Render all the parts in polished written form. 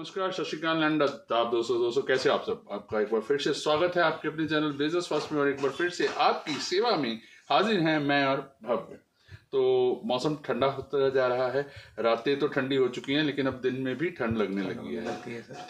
नमस्कार, सत श्रीकाल एंड आदाब दोस्तों कैसे आप सब। आपका एक बार फिर से स्वागत है आपके अपने चैनल बिजनेस फर्स्ट में और एक बार फिर से आपकी सेवा में हाजिर हैं मैं और भव्य। तो मौसम ठंडा होता जा रहा है, रातें तो ठंडी हो चुकी हैं लेकिन अब दिन में भी ठंड लगने लगी है।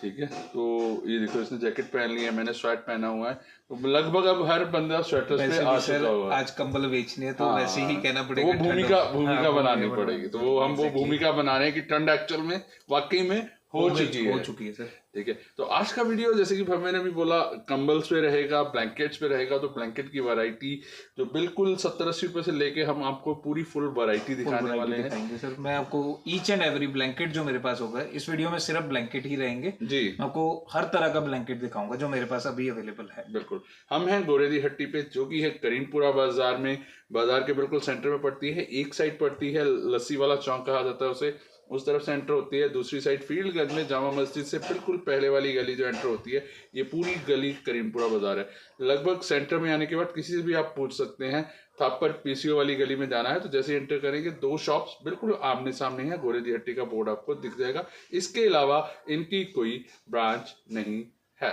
ठीक है, तो ये देखो इसने जैकेट पहन ली है, मैंने स्वेट पहना हुआ है, तो लगभग अब हर बंदा स्वेटर पे आ चुका हुआ है। आज कंबल बेचने है तो वैसे ही कहना पड़ेगा, वो भूमिका बनानी पड़ेगी। तो वो हम वो भूमिका बना रहे हैं कि ठंड एक्चुअल में वाकई में हो चुकी है सर। ठीक है, तो आज का वीडियो जैसे कि भव्य ने भी बोला कंबल्स पे रहेगा, ब्लैंकेट्स पे रहेगा। तो ब्लैंकेट की वैरायटी जो बिल्कुल 70-80 रुपए से लेके हम आपको पूरी फुल वैरायटी दिखाने वाले हैं सर। मैं आपको ईच एंड एवरी ब्लैंकेट जो मेरे पास होगा, इस वीडियो में सिर्फ ब्लैंकेट ही रहेंगे जी। मैं आपको हर तरह का ब्लैंकेट दिखाऊंगा जो मेरे पास अभी अवेलेबल है। बिल्कुल, हम हैं गोरेदी हट्टी पे, जो की है करीमपुरा बाजार में, बाजार के बिल्कुल सेंटर में पड़ती है। एक साइड पड़ती है लस्सी वाला चौक कहा जाता है उसे, उस तरफ से एंटर होती है। दूसरी साइड फील्डगंज में जामा मस्जिद से बिल्कुल पहले वाली गली जो एंटर होती है, ये पूरी गली करीमपुरा बाजार है। लगभग सेंटर में आने के बाद किसी से भी आप पूछ सकते हैं थापर पीसीओ वाली गली में जाना है, तो जैसे एंटर करेंगे दो शॉप्स बिल्कुल आमने सामने है, गोरेदी हट्टी का बोर्ड आपको दिख जाएगा। इसके अलावा इनकी कोई ब्रांच नहीं है।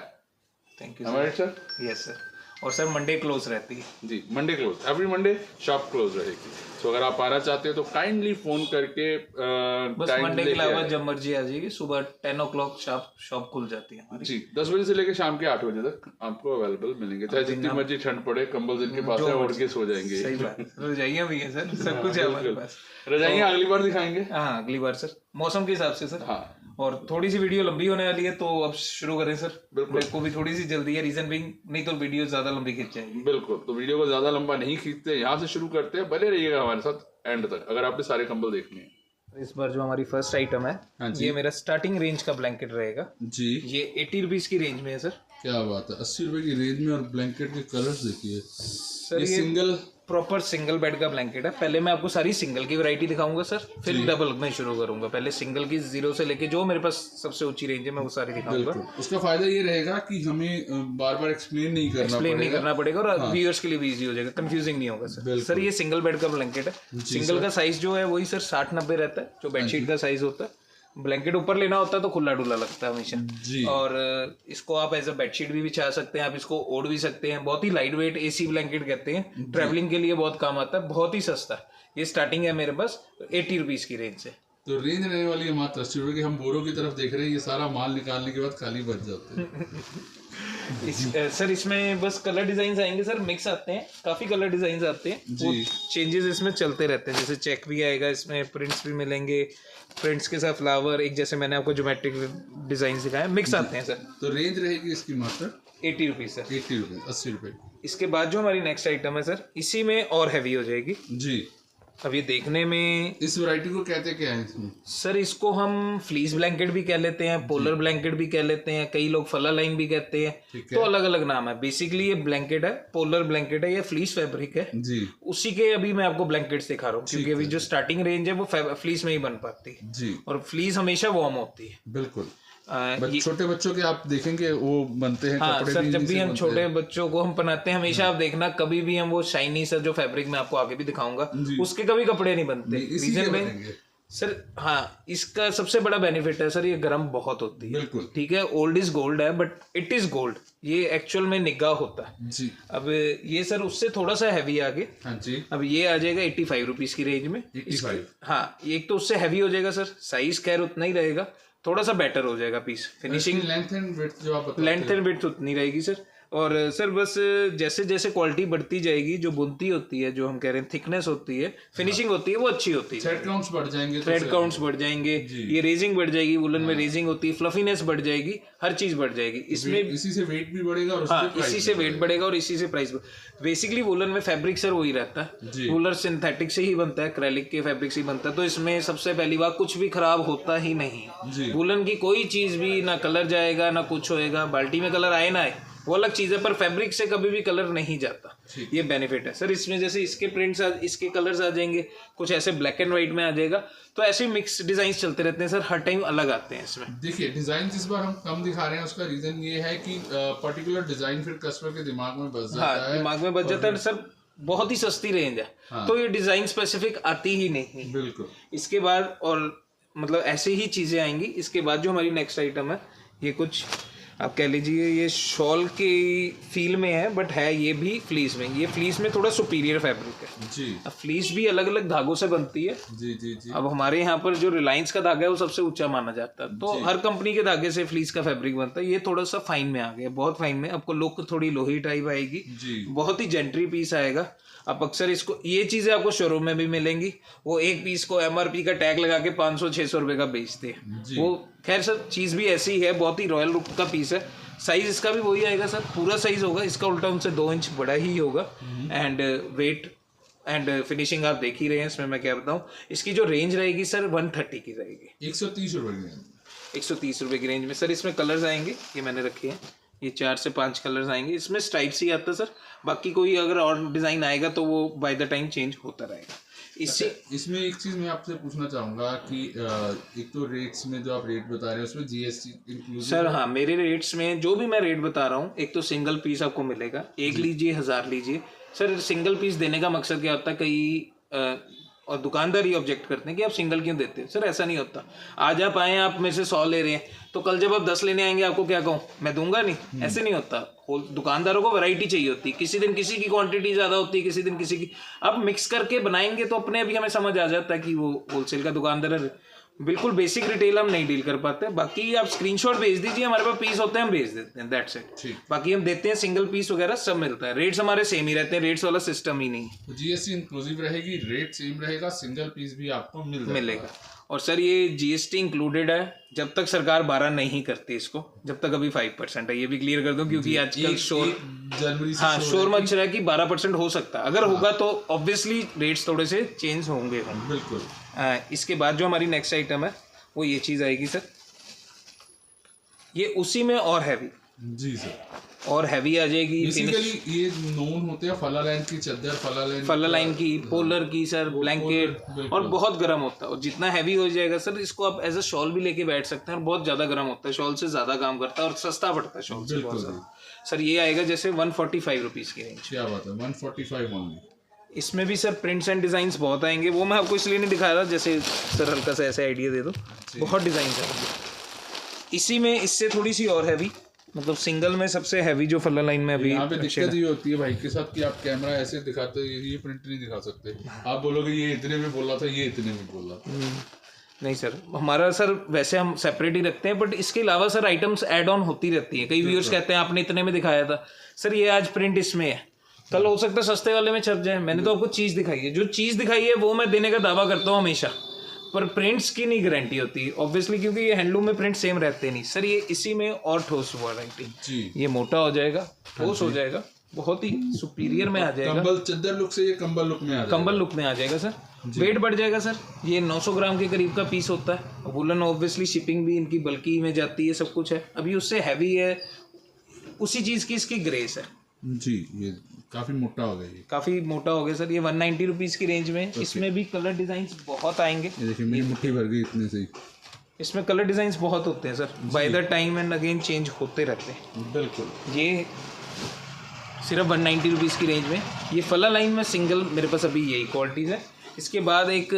Thank you sir. Yes sir. और सर मंडे क्लोज रहती है जी, Monday close, every Monday shop close रहेगी। तो अगर आप आना चाहते हो तो काइंडली फोन करके बस मंडे के अलावा जब मर्जी आ जाइए। सुबह 10 o'clock शॉप खुल जाती है हमारी जी। 10 बजे से लेकर शाम के 8 बजे तक आपको अवेलेबल मिलेंगे। चाहे जितनी मर्जी ठंड पड़े, कंबल जिनके पास है ओढ़ के सो जाएंगे। सही बात, रजाइयाँ भी है सर, सब कुछ है हमारे पास। रजाइयाँ अगली बार दिखाएंगे। हाँ अगली बार सर, मौसम के हिसाब से सर। हाँ, और थोड़ी सी वीडियो लंबी होने वाली है तो अब शुरू करें सर। बिल्कुल, को भी थोड़ी सी जल्दी है, रीजन भी नहीं तो वीडियो ज्यादा लंबी खींच जाएगी। बिल्कुल, तो वीडियो को ज्यादा लंबा नहीं खींचते, यहाँ से शुरू करते हैं। बने रहिएगा हमारे साथ एंड तक अगर आपने सारे कंबल देखने हैं। इस बार जो हमारी फर्स्ट आइटम है ये मेरा स्टार्टिंग रेंज का ब्लैंकेट रहेगा जी। ये 80 रुपीज की रेंज में है सर। क्या बात है, 80 रुपए की रेंज में। और ब्लैंकेट के कलर्स देखिए सर, ये सिंगल प्रॉपर सिंगल बेड का ब्लैंकेट है। पहले मैं आपको सारी सिंगल की वैरायटी दिखाऊंगा सर, फिर डबल में शुरू करूंगा। पहले सिंगल की 0 से लेके जो मेरे पास सबसे ऊंची रेंज है मैं वो सारी दिखाऊंगा। उसका फायदा ये रहेगा कि हमें बार बार एक्सप्लेन नहीं करना पड़ेगा और व्यूअर्स के लिए भी इजी हो जाएगा, कंफ्यूजिंग नहीं होगा सर। सर ये सिंगल बेड का ब्लैंकेट है। सिंगल का साइज जो है वही सर 60-90 रहता है, जो बेडशीट का साइज होता है। ब्लैंकेट ऊपर लेना होता है तो खुला डुला लगता है हमेशा। और इसको आप एज अ बेडशीट भी बिछा सकते हैं, आप इसको ओढ़ भी सकते हैं। बहुत ही लाइट वेट एसी ब्लैंकेट कहते हैं, ट्रैवलिंग के लिए बहुत काम आता है, बहुत ही सस्ता है। ये स्टार्टिंग है मेरे पास 80 रुपीज की रेंज से। तो रेंज रहने वाली है मात्र 80 रुपए की। हम बोरों की तरफ देख रहे हैं, ये सारा माल निकालने के बाद खाली बच जाते हैं। सर इसमें बस कलर डिजाइन आएंगे सर, मिक्स आते हैं, काफी कलर डिजाइन आते हैं जी। चेंजेस इसमें चलते रहते हैं, जैसे चेक भी आएगा, इसमें प्रिंट्स भी मिलेंगे, प्रिंट्स के साथ फ्लावर, एक जैसे मैंने आपको ज्योमेट्रिक डिजाइन दिखाया, मिक्स आते हैं सर। तो रेंज रहेगी इसकी मात्र 80 रुपीज सर। 80 रुपीज, 80 रुपए। इसके बाद जो हमारी नेक्स्ट आइटम है सर, इसी में और हैवी हो जाएगी जी। अब ये देखने में इस वैरायटी को कहते क्या है इसमें सर? इसको हम फ्लीस ब्लैंकेट भी कह लेते हैं, पोलर ब्लैंकेट भी कह लेते हैं, कई लोग फला लाइन भी कहते हैं, तो अलग अलग नाम है। बेसिकली ये ब्लैंकेट है, पोलर ब्लैंकेट है, ये फ्लीस फैब्रिक है जी। उसी के अभी मैं आपको ब्लैंकेट्स दिखा रहा हूँ, क्योंकि अभी जो स्टार्टिंग रेंज है वो फ्लीस में ही बन पाती है जी। और फ्लीस हमेशा वार्म होती है। बिल्कुल, छोटे बच्चों के आप देखेंगे वो बनते हैं कपड़े सर। जब भी हम छोटे बच्चों को हम पहनाते हैं, हमेशा आप देखना कभी भी हम वो शाइनी सर जो फैब्रिक में आपको आगे भी दिखाऊंगा, उसके कभी कपड़े नहीं बनते। रीजन में सर, हाँ, इसका सबसे बड़ा बेनिफिट है सर, ये गर्म बहुत होती है। बिल्कुल ठीक है, ओल्ड इज गोल्ड है बट इट इज गोल्ड, ये एक्चुअल में निगाह होता है जी। अब ये सर उससे थोड़ा सा हैवी आगे। हाँ जी। अब ये आ जाएगा 85 रुपीज की रेंज में। 85। हाँ, एक तो उससे हैवी हो जाएगा सर, साइज खैर उतना ही रहेगा, थोड़ा सा बेटर हो जाएगा piece. Finishing length and width जो आप बताते हैं, लेंथ एंड विड्थ उतनी रहेगी सर। और सर बस जैसे जैसे क्वालिटी बढ़ती जाएगी, जो बुनती होती है, जो हम कह रहे हैं थिकनेस होती है, फिनिशिंग होती है, वो अच्छी होती है। थ्रेड काउंट्स बढ़ जाएंगे, थ्रेड काउंट्स बढ़ जाएंगे, ये रेजिंग बढ़ जाएगी, वुलन में रेजिंग होती है, फ्लफीनेस बढ़ जाएगी, हर चीज बढ़ जाएगी इसमें। इसी से वेट भी बढ़ेगा और हाँ, इसी से वेट बढ़ेगा और इसी से प्राइस। बेसिकली वुलन में फैब्रिक सर वही रहता है, वुलर सिंथेटिक से ही बनता है, एक्रेलिक के फैब्रिक से ही बनता है, तो इसमें सबसे पहली बात कुछ भी खराब होता ही नहीं। वुलन की कोई चीज भी ना कलर जाएगा ना कुछ होएगा, बाल्टी में कलर आए ना आए वो अलग चीज है, पर फैब्रिक से कभी भी कलर नहीं जाता, ये बेनिफिट है सर। इसमें जैसे इसके प्रिंट्स इसके कलर्स आ जाएंगे, कुछ ऐसे ब्लैक एंड व्हाइट में आ जाएगा, तो ऐसे मिक्स डिजाइन चलते रहते हैं सर, हर टाइम अलग आते हैं इसमें। देखिए डिजाइन इस बार हम कम दिखा रहे हैं, उसका रीजन ये है कि पर्टिकुलर डिजाइन फिर कस्टमर के दिमाग में बस जाता है, दिमाग में बच जाता है सर। बहुत ही सस्ती रेंज है तो ये डिजाइन स्पेसिफिक आती ही नहीं। बिल्कुल। इसके बाद और मतलब ऐसे ही चीज़ें आएंगी। इसके बाद जो हमारी नेक्स्ट आइटम है, ये कुछ आप कह लीजिए ये शॉल के फील में है, बट है ये भी फ्लीस में। ये फ्लीस में थोड़ा सुपीरियर फैब्रिक है जी। अब फ्लीस भी अलग अलग धागों से बनती है। जी जी जी। अब हमारे यहाँ पर जो रिलायंस का धागा है वो सबसे ऊंचा माना जाता है, तो हर कंपनी के धागे से फ्लीस का फैब्रिक बनता है। ये थोड़ा सा फाइन में आ गया, बहुत फाइन में। आपको लुक थोड़ी लोही टाइप आएगी, बहुत ही जेंट्री पीस आएगा। आप अक्सर इसको, ये चीजें आपको शोरूम में भी मिलेंगी। वो एक पीस को MRP का टैग लगा के 500-600 रुपए का बेचते हैं। वो खैर सर चीज भी ऐसी है, बहुत ही रॉयल लुक का पीस है। साइज इसका भी वही आएगा सर, पूरा साइज होगा इसका, उल्टा उनसे 2 इंच बड़ा ही होगा। एंड वेट एंड फिनिशिंग आप देख ही रहे हैं। इसमें मैं क्या बताऊं, इसकी जो रेंज रहेगी सर 130 की रहेगी, 130 रुपए की, 130 रुपए की रेंज में सर। इसमें कलर्स आएंगे, ये मैंने रखे हैं, ये 4 से 5 कलर्स आएंगे। इसमें स्ट्राइप्स ही आता है सर, बाकी कोई अगर और डिजाइन आएगा तो वो बाय द टाइम चेंज होता रहेगा। इसमें एक चीज मैं आपसे पूछना चाहूंगा कि एक तो रेट्स में जो आप रेट बता रहे हैं उसमें GST इंक्लूसिव सर? हाँ, मेरे रेट्स में जो भी मैं रेट बता रहा हूँ, एक तो सिंगल पीस आपको मिलेगा, एक लीजिए 1000 लीजिए सर। सिंगल पीस देने का मकसद क्या होता है, कई और दुकानदार ही ऑब्जेक्ट करते हैं कि आप सिंगल क्यों देते हैं। सर ऐसा नहीं होता। आज आप आए, आप मेरे से 100 ले रहे हैं, तो कल जब आप 10 लेने आएंगे आपको क्या कहूँ, मैं दूंगा नहीं, ऐसे नहीं होता। दुकानदारों को वैरायटी चाहिए होती है, किसी दिन किसी की क्वांटिटी ज्यादा होती है, किसी दिन किसी की। आप मिक्स करके बनाएंगे तो अपने अभी हमें समझ आ जाता है कि वो होलसेल का दुकानदार है। बिल्कुल बेसिक रिटेल हम नहीं डील कर पाते। बाकी आप स्क्रीनशॉट भेज दीजिए, हमारे पास पीस होते हैं, हम भेज देते हैं, दैट्स इट। बाकी हम देते हैं सिंगल पीस वगैरह सब मिलता है। रेट्स हमारे सेम ही रहते हैं, रेट्स वाला सिस्टम ही नहीं। GST इंक्लूसिव रहेगी, रेट सेम रहेगा, सिंगल पीस भी आपको मिलेगा। और सर ये GST इंक्लूडेड है जब तक सरकार 12 नहीं करती इसको, जब तक अभी 5% है। ये भी क्लियर कर दूं क्योंकि आजकल शोर मच रहा है कि 12% हो सकता है। अगर होगा तो ऑब्वियसली रेट्स थोड़े से चेंज होंगे। बिल्कुल। इसके बाद जो हमारी नेक्स्ट आइटम है वो ये चीज आएगी सर, ये उसी में और हैवी। जी सर, और हैवी आ जाएगी। बेसिकली ये नोन होते हैं फला लाइन की चादर, फला लाइन की, पोलर की सर, ब्लैंकेट, और बहुत गर्म होता है। और जितना हैवी हो जाएगा सर, इसको आप एज अ शॉल भी लेके बैठ सकते हैं, और बहुत ज्यादा गर्म होता है, शॉल से ज्यादा काम करता है और सस्ता पड़ता है शॉल से बहुत ज्यादा। सर ये आएगा जैसे 145 रुपीज की रेंज। क्या बात है, 145 ओनली। इसमें भी सर प्रिंट्स एंड डिजाइन बहुत आएंगे, वो मैं आपको इसलिए नहीं दिखा रहा, जैसे सर हल्का सा ऐसे आइडिया दे दो। बहुत डिजाइन है इसी में, इससे थोड़ी सी और हैवी, मतलब सिंगल में सबसे हैवी जो फला लाइन में अभी। यहाँ पे दिक्कत ये होती है भाई के साथ कि आप कैमरा ऐसे दिखाते हो, ये प्रिंट नहीं दिखा सकते। आप बोलोगे ये इतने में बोला था, ये इतने में बोला था। नहीं सर, हमारा सर वैसे हम सेपरेट ही रखते हैं, बट इसके अलावा सर आइटम्स ऐड ऑन होती रहती है। कई व्यूअर्स कहते हैं आपने इतने में दिखाया था सर, ये आज प्रिंट इसमें है, कल हो सकता है सस्ते वाले में छप जाए। मैंने तो आपको चीज दिखाई है, जो चीज दिखाई है वो मैं देने का दावा करता हूँ हमेशा, पर प्रिंट्स की नहीं गारंटी होती ऑब्वियसली, क्योंकि ये हैंडलूम में प्रिंट सेम रहते नहीं सर। ये इसी में और ठोस वैरायटी, ये मोटा हो जाएगा, ठोस हो जाएगा, बहुत ही सुपीरियर में आ जाएगा। कंबल चादर लुक से ये कंबल लुक में आ जाएगा। कंबल लुक में आ जाएगा सर। वेट बढ़ जाएगा सर, ये 900 ग्राम के करीब का पीस होता है। वुलन ऑब्वियसली शिपिंग भी इनकी बल्कि में जाती है, सब कुछ है। अभी उससे हैवी है, उसी चीज की इसकी ग्रेस है जी। ये काफी मोटा हो गया, ये काफी मोटा हो गया सर। ये 190 रुपीज की रेंज में। इसमें भी कलर डिजाइन बहुत आएंगे। ये देखिए मेरी मुट्ठी भर गई इतने से ही। इसमें कलर डिजाइन बहुत होते हैं sir, by the time and again change होते रहते हैं। बिल्कुल। ये सिर्फ 190 रुपीज़ की रेंज में। ये फला लाइन में सिंगल मेरे पास अभी यही क्वालिटीज़ है। इसके बाद एक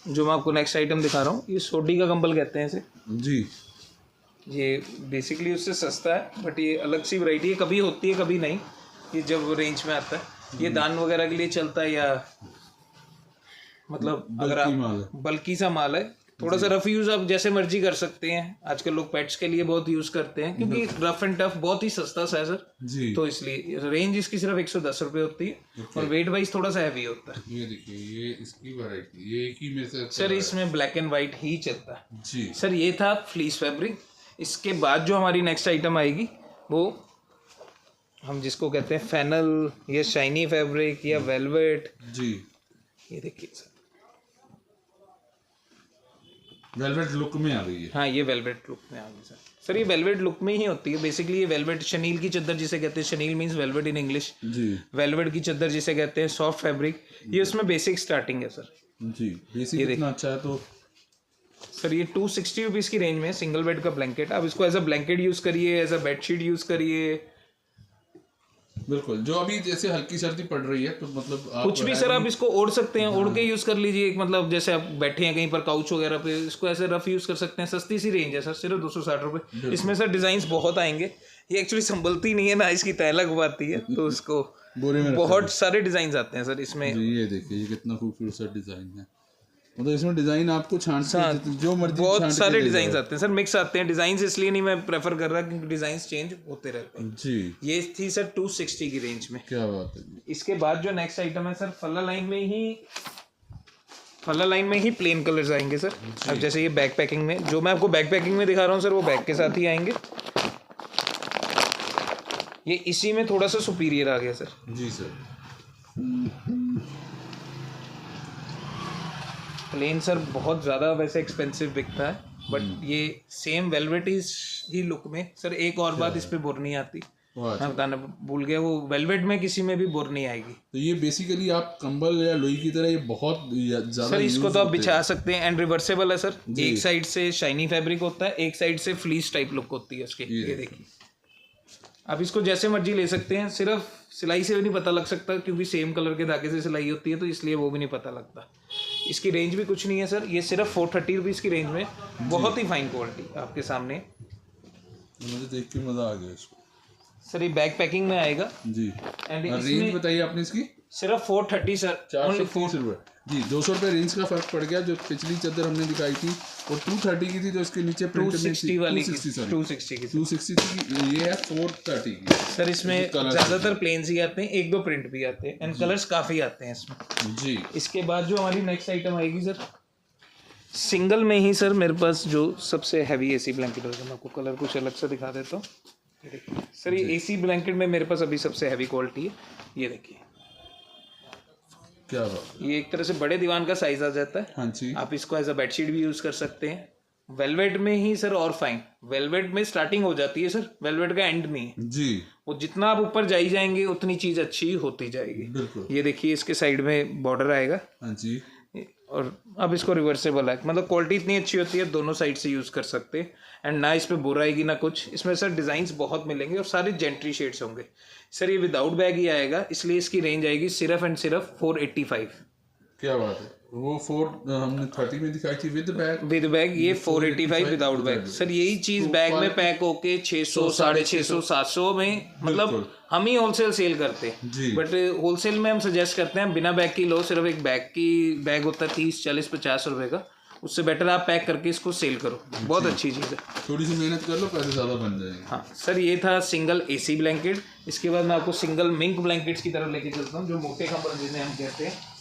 जो मैं आपको नेक्स्ट आइटम दिखा रहा हूँ, ये सोडी का कंबल कहते हैं इसे जी। ये बेसिकली उससे सस्ता है, बट ये अलग सी वैरायटी है, कभी होती है कभी नहीं। ये जब रेंज में आता है, ये दान वगैरह के लिए चलता है, या मतलब अगर आप बल्कि सा माल है, थोड़ा सा रफ यूज आप जैसे मर्जी कर सकते हैं। आजकल लोग पेट्स के लिए बहुत यूज करते हैं, क्योंकि रफ एंड टफ बहुत ही सस्ता सा है सर जी। तो इसलिए रेंज इसकी सिर्फ 110 रुपये होती है, और वेट वाइज थोड़ा सा हैवी होता है। ये देखिए, ये इसकी वैरायटी, ये एक ही में से सर इसमें ब्लैक एंड व्हाइट ही चलता है जी। सर ये था फ्लीस फैब्रिक। इसके बाद जो हमारी नेक्स्ट आइटम आएगी, वो हम जिसको कहते हैं फैनल या शाइनी फैब्रिक या वेलवेट जी। ये देखिए सर, वेलवेट लुक में आ गई है। हाँ, ये वेलवेट लुक में आ गई सर। सर ये वेलवेट लुक में ही होती है बेसिकली। ये वेलवेट शनील की चद्दर जिसे कहते हैं, chenille means velvet in English जी। वेलवेट की चद्दर जिसे कहते हैं, सॉफ्ट फैब्रिक, ये उसमें बेसिक स्टार्टिंग है सर जी। बेसिक इतना अच्छा है तो सर ये 260 रुपीज़ की रेंज में सिंगल बेड का ब्लैंकेट। आप इसको एज अ ब्लैंकेट यूज़ करिए, एज अ बेडशीट यूज़ करिए, बिल्कुल, जो अभी जैसे हल्की सर्दी पड़ रही है तो मतलब आप कुछ भी सर आप इसको ओढ़ सकते हैं, ओढ़ के यूज कर लीजिए। एक मतलब जैसे आप बैठे हैं कहीं पर काउच वगैरह पे, इसको ऐसे रफ यूज कर सकते हैं। सस्ती सी रेंज है सर, सिर्फ 260 रुपये। इसमें सर डिजाइन बहुत आएंगे, ये एक्चुअली संभलती नहीं है ना, इसकी तय लग पाती है, तो उसको बहुत सारे डिजाइन आते हैं सर इसमें। ये देखिए ये कितना खूबसूरत सा डिजाइन है, मतलब इसमें डिजाइन आपको छांट जो मर्जी बहुत सारे डिजाइन आते हैं सर, मिक्स आते हैं डिजाइन, इसलिए नहीं मैं प्रेफर कर रहा क्योंकि डिजाइन चेंज होते रहते हैं जी। ये थी सर 260 की रेंज में। क्या बात है। इसके बाद जो नेक्स्ट आइटम है सर, फला लाइन में ही प्लेन कलर्स आएंगे सर। अब जैसे ये बैक पैकिंग में, जो मैं आपको बैक पैकिंग में दिखा रहा हूँ सर, वो बैक के साथ ही आएंगे। ये इसी में थोड़ा सा सुपीरियर आ गया सर। जी सर। प्लेन सर बहुत ज़्यादा वैसे एक्सपेंसिव बिकता है, बट ये सेम वेलवेट ही लुक में सर। एक और बात, इस पे बुर नहीं आती, मैं बताना भूल गया, वो वेलवेट में किसी में भी बुर नहीं आएगी। तो ये बेसिकली आप कंबल या लोई की तरह ये बहुत ज्यादा सर इसको तो आप बिछा सकते हैं, एंड रिवर्सेबल है सर। एक साइड से शाइनी फैब्रिक होता है, एक साइड से फ्लीस टाइप लुक होती है उसकी। ये देखिए, आप इसको जैसे मर्जी ले सकते हैं, सिर्फ सिलाई से भी नहीं पता लग सकता क्योंकि सेम कलर के धागे से सिलाई होती है, तो इसलिए वो भी नहीं पता लगता। इसकी रेंज भी कुछ नहीं है सर, ये सिर्फ 430 रुपीज़ की रेंज में, बहुत ही फाइन क्वालिटी आपके सामने। मुझे देख के मजा आ गया इसको सर। ये बैक पैकिंग में आएगा जी। एंड रेंज बताइए आपने इसकी? सिर्फ 430 सर, 430 रुपये जी। 200 रुपये रेंज का फर्क पड़ गया। जो पिछली चादर हमने दिखाई थी वो 230 की थी, जो इसके नीचे 260 वाली 260 की 260 की, ये है 430 की सर। इसमें ज्यादातर प्लेन्स ही आते हैं, एक दो प्रिंट भी आते हैं, एंड कलर्स काफी आते हैं इसमें जी। इसके बाद जो हमारी नेक्स्ट आइटम आएगी सर, सिंगल में ही सर मेरे पास जो सबसे हैवी एसी ब्लैंकेट होगा, मैं आपको कलर कुछ अलग से दिखा देता हूँ। सर ये एसी ब्लैंकेट में मेरे पास अभी सबसे हैवी क्वालिटी है, ये देखिए। क्या बात। ये एक तरह से बड़े दीवान का साइज आ जाता है। हाँ जी। आप इसको एज अ बेडशीट भी यूज कर सकते हैं। वेलवेट में ही सर और फाइन, वेलवेट में स्टार्टिंग हो जाती है सर, वेलवेट का एंड नहीं है जी। वो जितना आप ऊपर जाएंगे उतनी चीज अच्छी होती जाएगी। बिल्कुल। ये देखिए इसके साइड में बॉर्डर आएगा। हाँ जी। और अब इसको रिवर्सेबल है, मतलब क्वालिटी इतनी अच्छी होती है, दोनों साइड से यूज कर सकते हैं, एंड ना इस पे बुर आएगी ना कुछ। इसमें सर डिजाइन्स बहुत मिलेंगे और सारे जेंट्री शेड्स होंगे सर। ये विदाउट बैग ही आएगा, इसलिए इसकी रेंज आएगी सिर्फ एंड सिर्फ 485। क्या बात है। वो 4 हमने 30 में दिखाई थी विद बैग, ये 485 विदाउट बैग सर। यही चीज बैग में पैक होके 600, 650, 700 में, मतलब हम ही होलसेल सेल करते हैं, बट होलसेल में हम सजेस्ट करते हैं बिना बैग की लो। सिर्फ एक बैग होता है 30, 40, 50 रुपए का, उससे बेटर आप पैक करके इसको सेल करो, बहुत अच्छी चीज़ है। थोड़ी सी मेहनत कर लो, पैसे ज़्यादा बन जाएंगे। हाँ सर, ये था सिंगल एसी ब्लैंकेट। इसके बाद मैं आपको सिंगल मिंक ब्लैंकेट्स की तरफ लेके चलता हूँ, जो मोटे कंबल जिन्हें हम कहते हैं।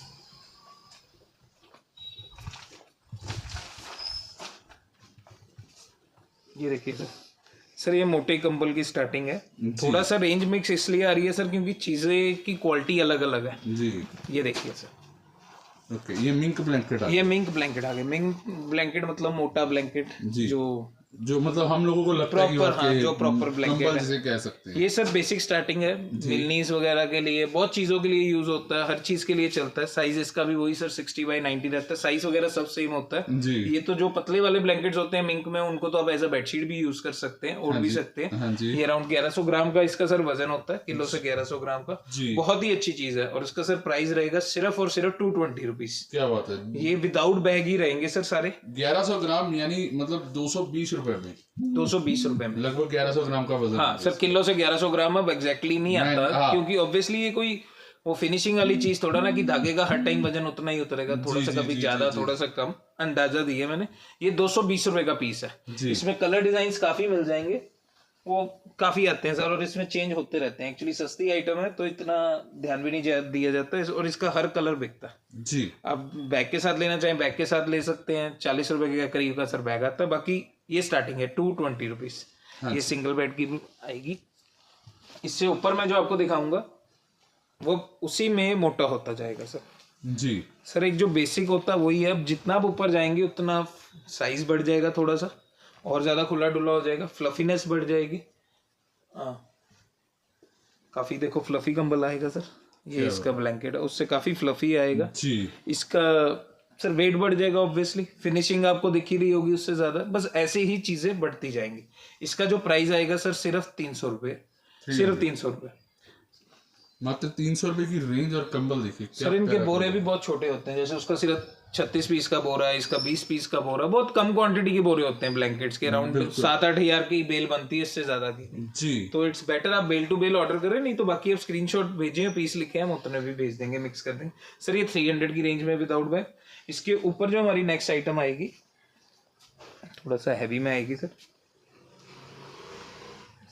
ये देखिए सर, ये मोटे कंबल की स्टार्टिंग है। थोड़ा सा रेंज मिक्स इसलिए आ रही है सर क्योंकि चीज़ें की क्वालिटी अलग अलग है जी। ये देखिए सर, ओके, ये मिंक ब्लैंकेट आ गया। मिंक ब्लैंकेट मतलब मोटा ब्लैंकेट, जो मतलब हम लोगों को लगता है कि जो प्रॉपर ब्लैंकेट है, जिसे कह सकते हैं। ये सब बेसिक स्टार्टिंग है, मिलनीस वगैरह के लिए, बहुत चीज़ों के लिए यूज होता है, हर चीज़ के लिए चलता है। साइज इसका भी वही सर 60x90 रहता है, साइज वगैरह सब सेम होता है जी। ये तो जो पतले वाले ब्लैंकेट्स होते हैं मिंक में, उनको तो आप एज अ बेडशीट भी यूज कर सकते हैं, ओढ़ भी सकते हैं। ये अराउंड 1100 ग्राम का इसका सर वजन होता है, किलो से 1100 ग्राम का। बहुत ही अच्छी चीज है, और इसका सर प्राइस रहेगा सिर्फ और सिर्फ 220 रुपीज। क्या बात है। ये विदाउट बैग ही रहेंगे सर सारे। 1100 ग्राम यानी मतलब 220 रुपए में, 220 रुपए में लगभग 1100 ग्राम का वजन। हाँ सर, किलो से 1100 ग्राम अब एग्जैक्टली नहीं आता, क्योंकि ऑब्वियसली ये कोई वो फिनिशिंग वाली चीज थोड़ा ना कि धागे का हर टाइम वजन उतना ही उतरेगा, थोड़ा सा कभी ज्यादा थोड़ा सा कम, अंदाजा दिया मैंने। ये 220 रुपए का पीस है। इसमें कलर डिजाइन काफी मिल जाएंगे, वो काफी आते हैं सर, और इसमें चेंज होते रहते हैं। एक्चुअली सस्ती आइटम है तो इतना ध्यान भी नहीं दिया जाता है, और इसका हर कलर बिकता है जी। आप बैग के साथ लेना चाहें बैग के साथ ले सकते हैं। 40 रुपए के करीब का सर बैग आता है। बाकी ये स्टार्टिंग है 220 रुपीज। ये सिंगल बेड की आएगी। इससे ऊपर मैं जो आपको दिखाऊंगा वो उसी में मोटा होता जाएगा सर जी। सर एक जो बेसिक होता है वही है, अब जितना आप ऊपर जाएंगे उतना साइज बढ़ जाएगा, थोड़ा सा और ज्यादा खुला डुला हो जाएगा, फ्लफीनेस बढ़ जाएगी। काफी देखो फ्लफी कंबल आएगा सर। ये इसका ब्लैंकेट है, उससे काफी फ्लफी आएगा जी। इसका सर वेट बढ़ जाएगा, ऑब्वियसली फिनिशिंग आपको दिख ही रही होगी उससे ज्यादा, बस ऐसे ही चीजें बढ़ती जाएंगी। इसका जो प्राइस आएगा सर सिर्फ 300 रुपये, सिर्फ 300 रुपये। मात्र 300 रुपए की रेंज और कंबल देखिए। सर इनके बोरे भी बहुत छोटे होते हैं, जैसे उसका सिर्फ 36 पीस का बोरा है, इसका 20 पीस का बोरा, बहुत कम क्वांटिटी के बोरे होते हैं ब्लैंकेट्स के। अराउंड 7-8 हजार की बेल बनती है, इससे ज्यादा की जी। तो इट्स बेटर आप बेल टू बेल ऑर्डर करें, नहीं तो बाकी आप स्क्रीनशॉट भेजें, पीस लिखे हम उतने भी भेज देंगे, मिक्स कर देंगे। सर ये 300 की रेंज में विदाउट बैग। इसके ऊपर जो हमारी नेक्स्ट आइटम आएगी थोड़ा सा हैवी में आएगी सर,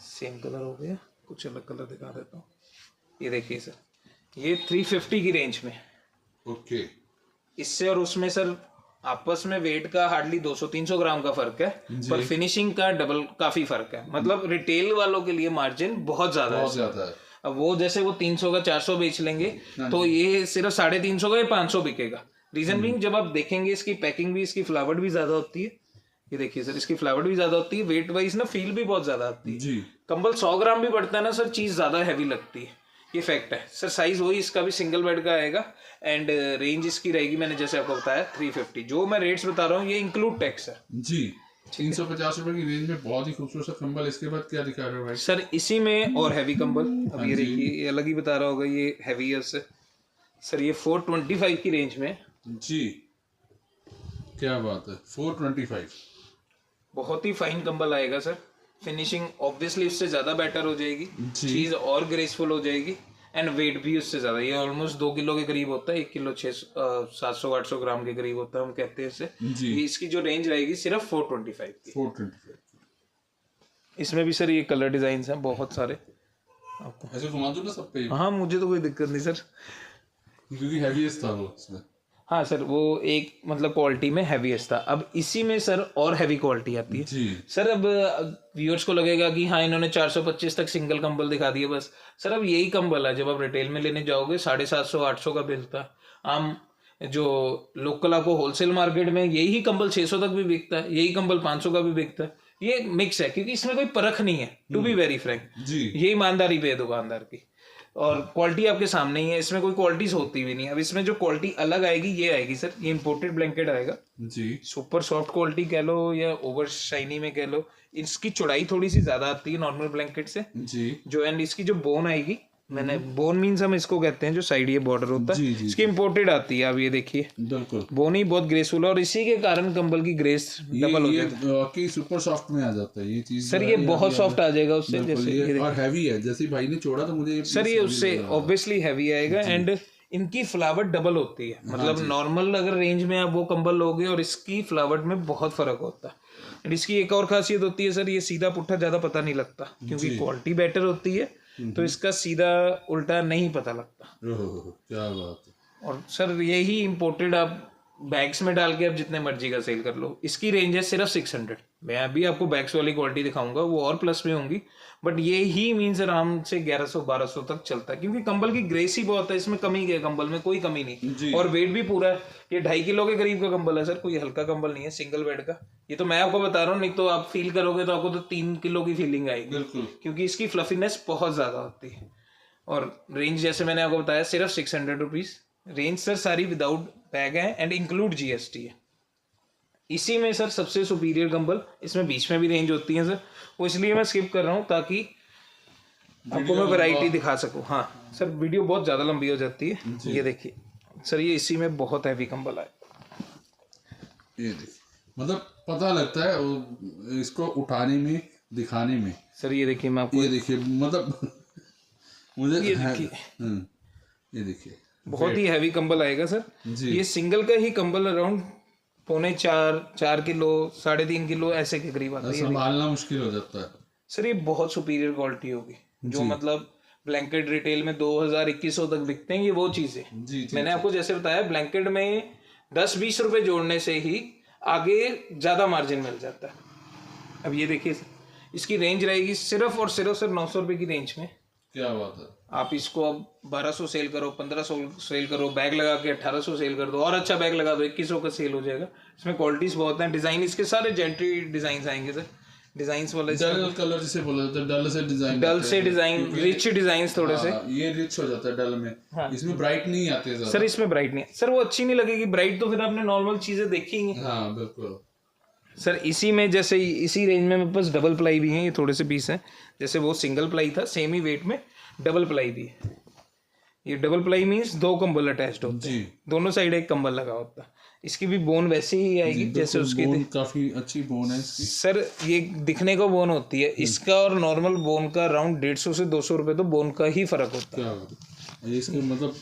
सेम कलर हो गया, कुछ अलग कलर दिखा देता हूँ। ये देखिए सर, ये 350 की रेंज में। ओके। इससे और उसमें सर आपस में वेट का हार्डली 200-300 ग्राम का फर्क है, पर फिनिशिंग का डबल काफी फर्क है। मतलब रिटेल वालों के लिए मार्जिन बहुत ज्यादा है। अब वो जैसे वो 300 का 400 बेच लेंगे, तो ये सिर्फ 350 का, ये 500 बिकेगा। रीजन बीइंग जब आप देखेंगे इसकी पैकिंग भी, इसकी फ्लावर्ट भी ज्यादा होती है। ये देखिए सर, इसकी फ्लावर्ट भी ज्यादा होती है, वेट वाइज ना फील भी बहुत ज्यादा आती है जी। कंबल 100 ग्राम भी बढ़ता है ना सर, चीज ज्यादा हैवी लगती है, ये फैक्ट है सर। साइज वही इसका भी सिंगल बेड का आएगा एंड रेंज इसकी रहेगी मैंने जैसे आपको बताया 350। जो मैं रेट्स बता रहा हूँ ये इंक्लूड टैक्स है जी। 350 रुपए की रेंज में बहुत ही खूबसूरत कंबल। इसके बाद क्या दिखा रहे हो भाई? सर इसी में और हैवी कंबल, अब ये देखिए, ये अलग ही बता रहा होगा, ये हैवी है उससे। सर ये 425 की रेंज में जी। क्या बात है, 425। बहुत ही फाइन कंबल आएगा सर। फिनिशिंग ऑब्वियसली उससे ज्यादा बेटर हो जाएगी, चीज और ग्रेसफुल हो जाएगी एंड वेट भी उससे ज्यादा। ये ऑलमोस्ट 2 किलो के करीब होता है, 1 किलो 700-800 ग्राम के करीब होता है, हम कहते हैं इसे। ये इसकी जो रेंज रहेगी सिर्फ 425 की। 425। इसमें भी सर ये कलर डिजाइन हैं बहुत सारे, आपको ऐसे घुमा दूं ना सब पे? हाँ मुझे तो कोई दिक्कत नहीं सर, क्योंकि हैवीएस्ट था वो इसमें। हाँ सर, वो एक मतलब क्वालिटी में हैवीएस्ट था। अब इसी में सर और हैवी क्वालिटी आती है जी। सर अब व्यूअर्स को लगेगा कि हाँ इन्होंने 425 तक सिंगल कंबल दिखा दिया बस। सर अब यही कंबल है, जब आप रिटेल में लेने जाओगे 750-800 का बिल था। आम जो लोकल आपको होलसेल मार्केट में यही कंबल 600 तक भी बिकता है, यही कंबल 500 का भी बिकता है। ये मिक्स है क्योंकि इसमें कोई परख नहीं है, टू बी वेरी फ्रैंक जी। ये ईमानदारी पे है दुकानदार की, और क्वालिटी आपके सामने ही है, इसमें कोई क्वालिटीज होती भी नहीं। अब इसमें जो क्वालिटी अलग आएगी ये आएगी सर, ये इंपोर्टेड ब्लैंकेट आएगा जी। सुपर सॉफ्ट क्वालिटी कह लो या ओवर शाइनी में कह लो, इसकी चौड़ाई थोड़ी सी ज्यादा आती है नॉर्मल ब्लैंकेट से जी। जो एंड इसकी जो बोन आएगी, मैंने बोन मीन्स हम इसको कहते हैं जो साइड ये बॉर्डर होता है, इसकी इंपोर्टेड आती है। अब ये देखिए बिल्कुल बोन ही बहुत ग्रेसफुल है, और इसी के कारण कंबल की ग्रेस डबल हो जाती है कि सुपर सॉफ्ट में आ जाता है ये चीज सर। ये बहुत सॉफ्ट आ जाएगा उससे, जैसे ये और हैवी है, जैसे भाई ने छोड़ा तो मुझे सर ये उससे ऑब्वियसली हैवी आएगा। एंड इनकी फ्लावर्ट डबल होती है, मतलब नॉर्मल अगर रेंज में आप वो कंबल लोगे और इसकी फ्लावर्ट में बहुत फर्क होता है। एंड इसकी एक और खासियत होती है सर, ये सीधा पुट्ठा ज्यादा पता नहीं लगता क्योंकि क्वालिटी बेटर होती है, तो इसका सीधा उल्टा नहीं पता लगता। क्या बात है। और सर यही इंपोर्टेड आप बैग्स में डाल के आप जितने मर्जी का सेल कर लो। इसकी रेंज है सिर्फ 600। मैं अभी आपको बैग्स वाली क्वालिटी दिखाऊंगा, वो और प्लस में होंगी, बट ये ही मीन्स आराम से 1100-1200 तक चलता है क्योंकि कंबल की ग्रेस ही बहुत है, इसमें कमी है, कंबल में कोई कमी नहीं। और वेट भी पूरा है, ये 2.5 किलो के करीब का कंबल है सर, कोई हल्का कंबल नहीं है, सिंगल बेड का। ये तो मैं आपको बता रहा हूँ, नहीं तो आप फील करोगे तो आपको तो 3 किलो की फीलिंग आएगी बिल्कुल, क्योंकि इसकी फ्लफीनेस बहुत ज्यादा होती है। और रेंज जैसे मैंने आपको बताया सिर्फ 600 रुपीज रेंज सर, सारी विदाउट बैग है एंड इंक्लूड जीएसटी है। इसी में सर सबसे सुपीरियर कंबल, इसमें बीच में भी रेंज होती है सर, वो इसलिए मैं स्किप कर रहा हूँ ताकि आपको मैं वैरायटी दिखा सकूँ। हाँ सर, वीडियो बहुत ज़्यादा लंबी हो जाती है। ये देखिए सर, ये इसी में बहुत हैवी कंबल है, ये देखिए, मतलब पता लगता है इसको उठाने में, दिखाने में सर। ये देखिए मैं आपको, ये देखिए मतलब मुझे ये देखिए बहुत ही हैवी कंबल आएगा सर। ये सिंगल का ही कंबल अराउंड 3.25-4 किलो 3.5 किलो ऐसे के करीब आता है, संभालना मुश्किल हो जाता है सर। ये बहुत सुपीरियर क्वालिटी होगी, जो मतलब ब्लैंकेट रिटेल में 2000-2100 तक बिकते हैं, ये वो चीजें मैंने आपको जैसे बताया, ब्लैंकेट में 10-20 रुपए जोड़ने से ही आगे ज्यादा मार्जिन मिल जाता है। अब ये देखिए इसकी रेंज रहेगी सिर्फ और सिर्फ सर 900 रुपए की रेंज में। क्या बात है। आप इसको अब 1200 सेल करो, 1500 सेल करो, बैग लगा के 1800 सेल कर दो, और अच्छा बैग लगा दो 2100 का सेल हो जाएगा। इसमें क्वालिटीज बहुत हैं, डिजाइन इसके सारे जेंट्री डिजाइन आएंगे सर। डिजाइंस वाले डल कलर जिसे बोला जाता है, डल से डिजाइन रिच डिजाइन थोड़े से, ये रिच हो जाता है डल में। हाँ। इसमें ब्राइट नहीं आते सर, इसमें ब्राइट नहीं सर, वो अच्छी नहीं लगेगी ब्राइट, तो फिर आपने नॉर्मल चीजें देखी ही। हाँ बिल्कुल सर। इसी में जैसे इसी रेंज में मेरे पास डबल प्लाई भी है, ये थोड़े से पीस हैं, जैसे वो सिंगल प्लाई था सेम ही वेट में, डबल प्लाई भी है। ये डबल प्लाई मीन्स 2 कंबल अटैच्ड होते हैं, दोनों साइड एक कंबल लगा होता है। इसकी भी बोन वैसे ही आएगी जैसे उसकी बोन काफी अच्छी बोन है इसकी। सर ये दिखने को बोन होती है, इसका और नॉर्मल बोन का अराउंड 150 से 200 रुपए तो बोन का ही फर्क होता है। क्या इसका मतलब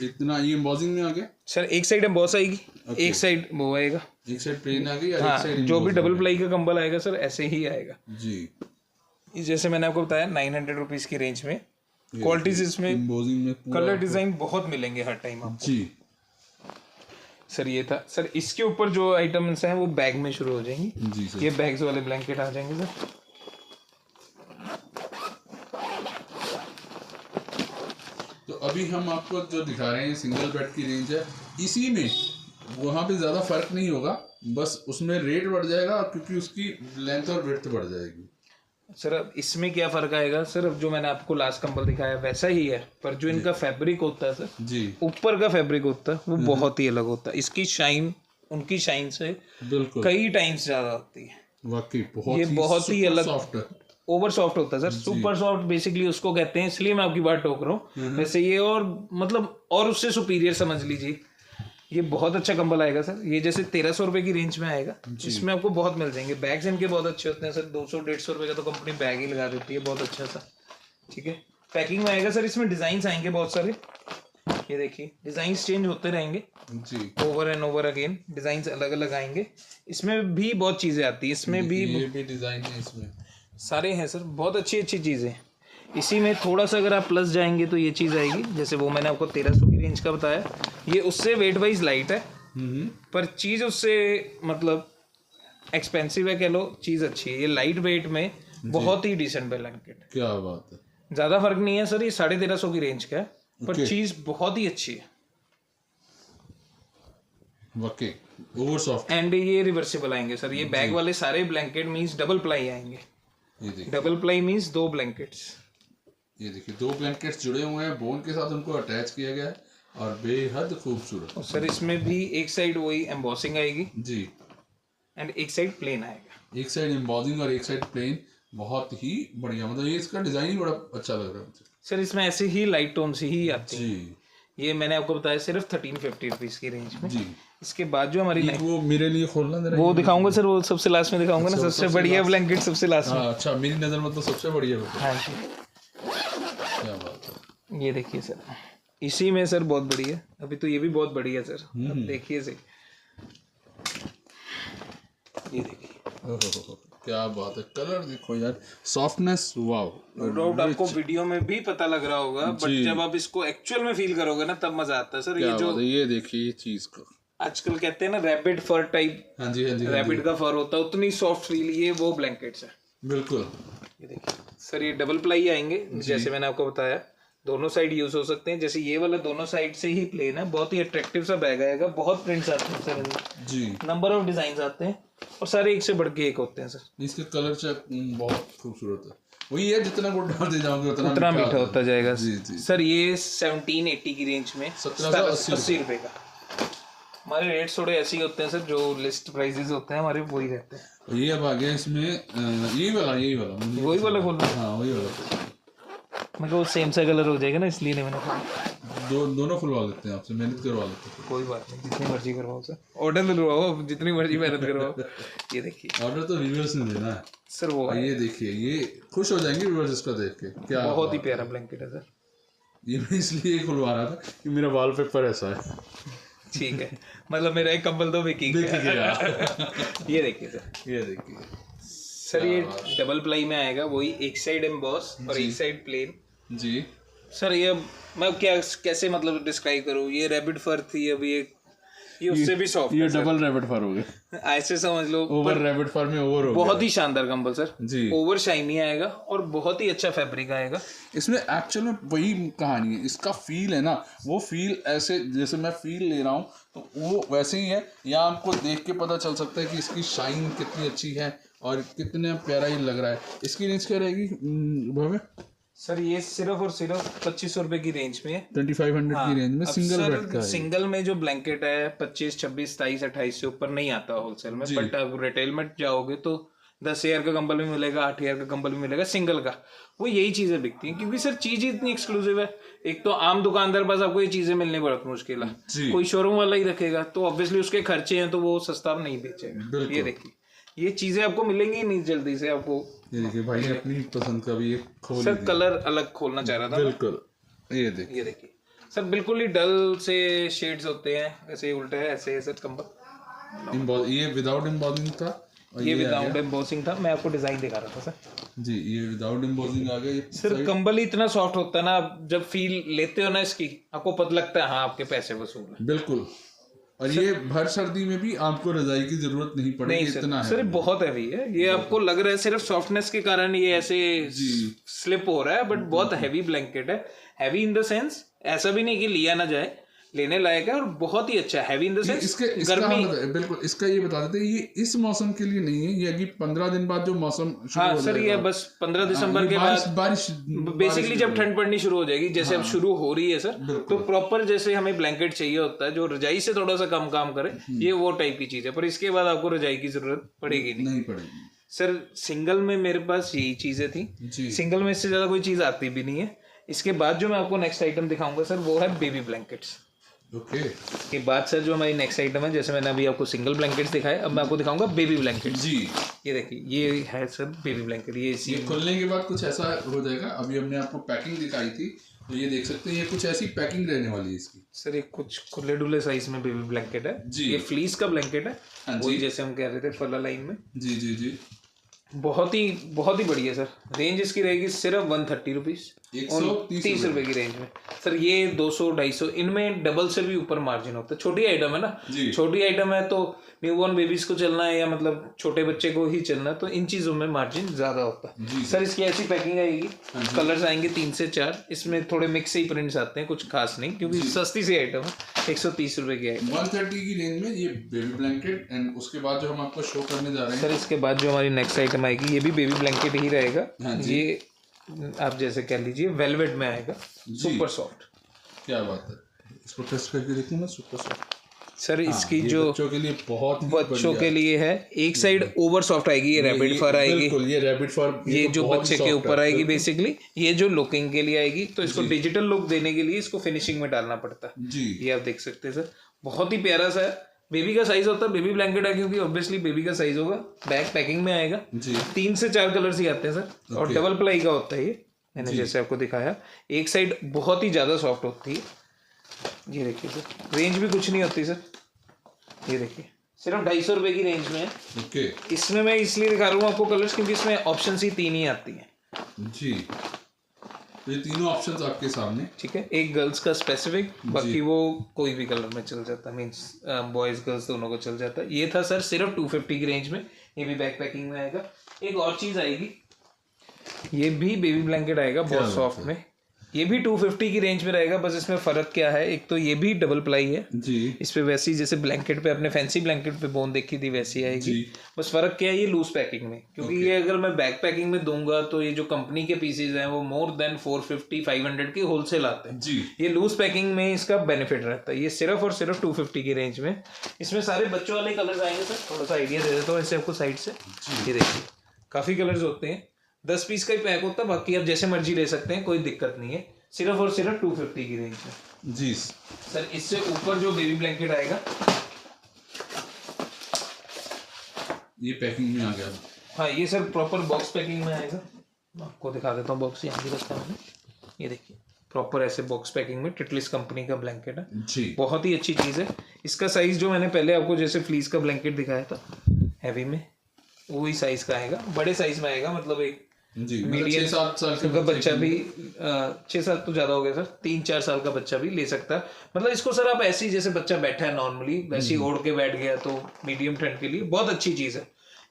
इतना ये एम्बॉसिंग में आ गया सर? एक साइड एम्बॉस आएगी, एक साइड वो आएगा, एक साइड प्लेन आ गई, हाँ, एक साइड जो भी डबल प्लाई का कंबल आएगा सर ऐसे ही आएगा जी। जैसे मैंने आपको बताया 900 रुपीज की रेंज में। क्वालिटीज इसमें, एम्बॉसिंग में कलर डिजाइन बहुत मिलेंगे हर टाइम आपको जी। सर ये था सर। इसके ऊपर जो आइटम्स हैं वो बैग में शुरू हो जाएंगी जी सर। ये बैग्स वाले ब्लैंकेट आ जाएंगे सर। तो अभी हम आपको जो दिखा रहे हैं सिंगल बेड की रेंज है, इसी में वहाँ पे ज़्यादा फर्क नहीं होगा, बस उसमें रेट बढ़ जाएगा क्योंकि उसकी लेंथ और विड्थ बढ़ जाएगी। सर अब इसमें क्या फर्क आएगा सर? अब जो मैंने आपको लास्ट कंबल दिखाया वैसा ही है, पर जो इनका फैब्रिक होता है सर जी, ऊपर का फैब्रिक होता है वो बहुत ही अलग होता है। इसकी शाइन उनकी शाइन से बिल्कुल कई टाइम्स ज्यादा होती है। वाकई बहुत ही अलग सॉफ्ट है, ओवर सॉफ्ट होता है सर। सुपर सॉफ्ट बेसिकली उसको कहते हैं, इसलिए मैं आपकी बात टोक रहा हूँ। वैसे ये और मतलब और उससे सुपीरियर समझ लीजिए। ये बहुत अच्छा कंबल आएगा सर। ये जैसे 1300 रुपए की रेंज में आएगा, इसमें आपको बहुत मिल जाएंगे। बैग्स इनके बहुत अच्छे होते हैं सर। 200-150 रुपए का तो कंपनी बैग ही लगा देती है, बहुत अच्छा सा। ठीक है, पैकिंग में आएगा सर। इसमें डिजाइन आएंगे बहुत सारे, ये देखिए डिजाइन चेंज होते रहेंगे जी, over and over again. Design अलग अलग आएंगे। इसमें भी बहुत चीजें आती है, इसमें भी ये भी डिजाइन है, इसमें सारे हैं सर। बहुत अच्छी अच्छी चीजें। इसी में थोड़ा सा अगर आप प्लस जाएंगे तो ये चीज़ आएगी, जैसे वो मैंने आपको 1300 की रेंज का बताया। ये उससे वेट वाइज लाइट है, पर चीज़ उससे मतलब एक्सपेंसिव है कह लो, चीज़ अच्छी है। ये लाइट वेट में बहुत ही डिसेंट ब्लैंकेट। क्या बात है, ज़्यादा फर्क नहीं है सर। ये 1350 की रेंज का है, पर चीज़ बहुत ही अच्छी है। वाकई ओवर सॉफ्ट। एंड ये रिवर्सिबल आएंगे सर। ये बैग वाले सारे ब्लैंकेट मीन्स डबल प्लाई आएंगे। Double ply means 2 blankets. ये देखिए 2 ब्लैंकेट्स जुड़े हुए हैं, बोन के साथ उनको अटैच किया गया है और बेहद खूबसूरत। और सर इसमें भी एक साइड वही एम्बॉसिंग आएगी जी, एंड एक साइड प्लेन आएगा। एक साइड एम्बॉसिंग और एक साइड प्लेन। बहुत ही बढ़िया, मतलब ये इसका डिजाइन ही बड़ा अच्छा लग रहा है मुझे सर। इसमें ऐसे ही लाइट टोन से ही आती है जी। ये मैंने आपको बताया सिर्फ 1350 रुपीज की रेंज में जी। इसके बाद जो हमारी वो मेरे लिए खोलना जरा, वो दिखाऊंगा सर। वो सबसे लास्ट में दिखाऊंगा ना, सबसे बढ़िया ब्लैंकेट सबसे लास्ट में। अच्छा, मेरी नजर में तो सबसे बढ़िया है। हाँ जी, क्या बात है, ये देखिए सर। इसी में सर बहुत बढ़िया, अभी तो ये भी बहुत बढ़िया है सर। अब देखिए सर, ये देखिए क्या बात है। कलर देखो यार, सॉफ्टनेस, वाओ। नो डाउट आपको वीडियो में भी पता लग रहा होगा, बट जब आप इसको एक्चुअल में फील करोगे ना तब मजा आता है सर। ये जो ये देखिए ये चीज को आजकल कहते हैं ना रैबिट फर टाइप, हाँ जी, हाँ जी, रैबिट का फर होता है, उतनी सॉफ्ट फील ये वो ब्लैंकेट्स है। बिल्कुल। ये देखिए सर, ये डबल प्लाई आएंगे जैसे मैंने आपको बताया। दोनों साइड यूज हो सकते हैं। जैसे ये वाला दोनों साइड से ही प्लेन है। बहुत ही अट्रैक्टिव सा बैग आएगा। बहुत प्रिंट्स आते हैं sir ji, number of design आते हैं और सारे एक से बढ़ के एक होते हैं सर। इसके कलर चेक बहुत खूबसूरत है। वही है, जितना गुड डालते जाओगे उतना मीठा होता जाएगा। जी जी सर ये 1780 की रेंज में 1780 रुपए का। हमारे रेट्स थोड़े ऐसे ही होते हैं सर, जो लिस्ट प्राइसेस होते हैं हमारे वही रहते हैं। ये अब आ गया इसमें यही वाला वही वाला खोलना। हाँ वही वाला। मैं वो सेम सा कलर हो जाएगा ना, इसलिए नहीं मैंने खोला। दोनों खुलवा लेते हैं आपसे, मेहनत करवा लेते हैं। कोई बात नहीं, जितनी मर्जी करवाओ सर। ऑर्डर दिलवाओ, जितनी मर्जी मेहनत करवाओ। ये देखिए ऑर्डर तो व्यूअर्स ने देना है सर। वो है, ये देखिए, ये खुश हो जाएंगे व्यूअर्स इसका देख के। क्या बहुत ही प्यारा ब्लैंकेट है सर। ये मैं इसलिए खुलवा रहा था कि मेरा वॉलपेपर ऐसा है। ठीक है, मतलब मेरा एक कंबल तो बिकी गया। ये देखिए सर, ये देखिए सर। ये डबल प्लाई में आएगा, वही एक साइड एम्बॉस और एक साइड प्लेन जी। सर ये मैं क्या कैसे मतलब डिस्क्राइब करूँ। ये रैबिट फर थी, अभी ये उससे भी सॉफ्ट। ये डबल रैबिट फर हो गया, ऐसे समझ लो। ओवर रैबिट फर में ओवर हो बहुत ही शानदार कंबल सर जी। ओवर शाइनी आएगा और बहुत ही अच्छा फैब्रिक आएगा। इसमें एक्चुअल में वही कहानी है, इसका फील है ना, वो फील ऐसे जैसे मैं फील ले रहा हूँ तो वो वैसे ही है। यहाँ आपको देख के पता चल सकता है कि इसकी शाइन कितनी अच्छी है और कितने प्यारा ही लग रहा है। इसकी रेंज क्या रहेगी भव्य? सर ये सिर्फ और सिर्फ 2500 रुपए की रेंज में है। 2500 की रेंज में सिंगल बेड का है। सिंगल में जो ब्लैंकेट है 25, 26, 27, 28 से ऊपर नहीं आता होलसेल में, बट अब रिटेल में जाओगे तो 10,000 का कंबल भी मिलेगा, 8,000 का कंबल भी मिलेगा सिंगल का। वो यही चीजें बिकती हैं क्योंकि सर चीज ही इतनी एक्सक्लूसिव है। एक तो आम दुकानदार पास आपको ये चीजें मिलने बहुत मुश्किल है, कोई शोरूम वाला ही रखेगा तो ऑब्वियसली उसके खर्चे हैं तो वो सस्ता नहीं बेचेगा। ये देखिए ये चीजें आपको मिलेंगी नहीं जल्दी से आपको। ये देखिए भाई ने अपनी पसंद का भी एक खोल सर कलर अलग खोलना चाह रहा था। बिल्कुल ये देखिए सर बिल्कुल ही डल से शेड्स होते हैं, ऐसे उल्टे है ऐसे है सर कंबल। ये विदाउट एम्बॉसिंग था, ये विदाउट एम्बॉसिंग था। मैं आपको डिजाइन दिखा रहा था सर जी, ये विदाउट एम्बॉसिंग आ गया। सर कंबल ही इतना सॉफ्ट होता है ना, आप जब फील लेते हो ना इसकी आपको पता लगता है हाँ आपके पैसे वसूल है। बिल्कुल। और ये भर सर्दी में भी आपको रजाई की जरूरत नहीं पड़ेगी, इतना है। सर बहुत हैवी है ये, आपको लग रहा है सिर्फ सॉफ्टनेस के कारण ये ऐसे स्लिप हो रहा है, बट बहुत हैवी ब्लैंकेट है। हैवी इन द सेंस ऐसा भी नहीं कि लिया ना जाए, लेने लायक है और बहुत ही अच्छा है। हैवी इन द सेंस गर्मी। बिल्कुल इसका ये बता देते हैं, ये इस मौसम के लिए नहीं है, ये कि 15 दिन बाद जो मौसम हाँ सर ये बस 15 दिसंबर के बाद बारिश बेसिकली जब ठंड पड़नी शुरू हो जाएगी, जैसे अब शुरू हो रही है सर, तो प्रॉपर जैसे हमें ब्लैंकेट चाहिए होता है जो रजाई से थोड़ा सा कम काम करे, ये वो टाइप की चीज है। पर इसके बाद आपको रजाई की जरूरत पड़ेगी नहीं पड़ेगी सर। सिंगल में मेरे पास यही चीजें थी, सिंगल में इससे ज्यादा कोई चीज आती भी नहीं है। इसके बाद जो मैं आपको नेक्स्ट आइटम दिखाऊंगा सर वो है बेबी ब्लैंकेट्स। ओके के बाद सर जो हमारी नेक्स्ट आइटम है, जैसे मैंने अभी आपको सिंगल ब्लैंकेट्स दिखाए, अब मैं आपको दिखाऊंगा बेबी ब्लैंकेट। जी ये देखिए ये है सर बेबी ब्लैंकेट। ये खुलने के बाद कुछ ऐसा हो जाएगा। अभी हमने आपको पैकिंग दिखाई थी तो ये देख सकते हैं, ये कुछ ऐसी पैकिंग रहने वाली है इसकी। सर ये कुछ खुले डुले साइज में बेबी ब्लैंकेट है जी। ये फ्लीस का ब्लैंकेट है, वही जैसे हम कह रहे थे फला लाइन में। जी जी जी बहुत ही बढ़िया सर। रेंज इसकी रहेगी सिर्फ 130 रुपीज, 130 रुपए की रेंज में सर। ये 200-250 इनमें डबल से भी ऊपर मार्जिन होता है। छोटी आइटम है ना, छोटी आइटम है तो न्यूबॉर्न बेबीज को चलना है या मतलब छोटे बच्चे को ही चलना है, तो इन चीजों में मार्जिन ज्यादा होता है सर। इसकी ऐसी पैकिंग आएगी, कलर्स आएंगे 3 से 4, इसमें थोड़े मिक्स ही प्रिंट्स आते हैं, कुछ खास नहीं क्योंकि सस्ती सी आइटम है। 130 रुपए की आइटम 130 की रेंज में ये बेबी ब्लैंकेट। एंड उसके बाद जो हम आपको शो करने जा रहे हैं सर, इसके बाद जो हमारी नेक्स्ट आइटम आएगी ये भी बेबी ब्लैंकेट ही रहेगा। ये आप जैसे कह लीजिए वेलवेट में आएगा, सुपर सॉफ्ट। क्या बात है, इसको टेस्ट करके देखूं मैं। सुपर सॉफ्ट सर इसकी जो बच्चों के लिए बहुत बच्चों के लिए है। एक साइड ओवर सॉफ्ट आएगी, ये रैबिट फर आएगी, ये रैबिट फर, ये जो बच्चे के ऊपर आएगी बेसिकली। ये जो लुकिंग के लिए आएगी, तो इसको डिजिटल लुक देने के लिए इसको फिनिशिंग में डालना पड़ता है जी। ये आप देख सकते हैं सर, बहुत ही प्यारा सा है। बेबी का साइज होता है, बेबी ब्लैंकेट है क्योंकि ऑब्वियसली बेबी का साइज होगा। बैक पैकिंग में आएगा जी। 3 से 4 कलर्स ही आते हैं सर, और डबल प्लाई का होता है ये, मैंने जैसे आपको दिखाया। एक साइड बहुत ही ज्यादा सॉफ्ट होती है, ये देखिए सर। रेंज भी कुछ नहीं होती सर, ये देखिए सिर्फ 250 रुपए की रेंज में है। ओके इसमें मैं इसलिए दिखा रहा हूँ आपको कलर्स क्योंकि इसमें ऑप्शन ही 3 ही आती हैं जी। ये तीनों ऑप्शंस आपके सामने, ठीक है। एक गर्ल्स का स्पेसिफिक, बाकी वो कोई भी कलर में चल जाता है, मींस बॉयज गर्ल्स दोनों को चल जाता है। ये था सर सिर्फ 250 की रेंज में, ये भी बैक पैकिंग में आएगा। एक और चीज आएगी, ये भी बेबी ब्लैंकेट आएगा बहुत सॉफ्ट में, ये भी 250 की रेंज में रहेगा। बस इसमें फर्क क्या है, एक तो ये भी डबल प्लाई है जी। इस पे वैसी जैसे ब्लैंकेट पे अपने फैंसी ब्लैंकेट पे बोन देखी थी वैसी आएगी। बस फर्क क्या है, ये लूज पैकिंग में, क्योंकि ये अगर मैं बैक पैकिंग में दूंगा तो ये जो कंपनी के पीसेज हैं वो मोर देन 450-500 की होलसेल आते हैं जी। ये लूज पैकिंग में इसका बेनिफिट रहता है। ये सिर्फ और सिर्फ 250 की रेंज में। इसमें सारे बच्चों वाले कलर्स आएंगे सर। थोड़ा सा आइडिया दे देता हूँ ऐसे आपको साइड से, ये देखिए काफी कलर्स होते हैं। 10 पीस का ही पैक होता है, बाकी आप जैसे मर्जी ले सकते हैं, कोई दिक्कत नहीं है। सिर्फ और सिर्फ 250 की रेंज में जी सर। इससे ऊपर जो बेबी ब्लैंकेट आएगा, ये पैकिंग में आ गया। हाँ ये सर प्रॉपर बॉक्स पैकिंग में आएगा। आपको दिखा देता हूँ, बॉक्स यहाँ भी रखा मैंने, ये देखिए प्रॉपर ऐसे बॉक्स पैकिंग में टिटलिस कंपनी का ब्लैंकेट है जी। बहुत ही अच्छी चीज़ है। इसका साइज जो मैंने पहले आपको जैसे फ्लीस का ब्लैंकेट दिखाया था हैवी में, वही साइज का आएगा, बड़े साइज में आएगा। मतलब एक जी मीडियम 6-7 साल का बच्चा भी, 6-7 तो ज्यादा हो गया सर, 3-4 साल का बच्चा भी ले सकता है। मतलब इसको सर आप ऐसी जैसे बच्चा बैठा है नॉर्मली वैसी ओढ़ के बैठ गया, तो मीडियम ठंड के लिए बहुत अच्छी चीज है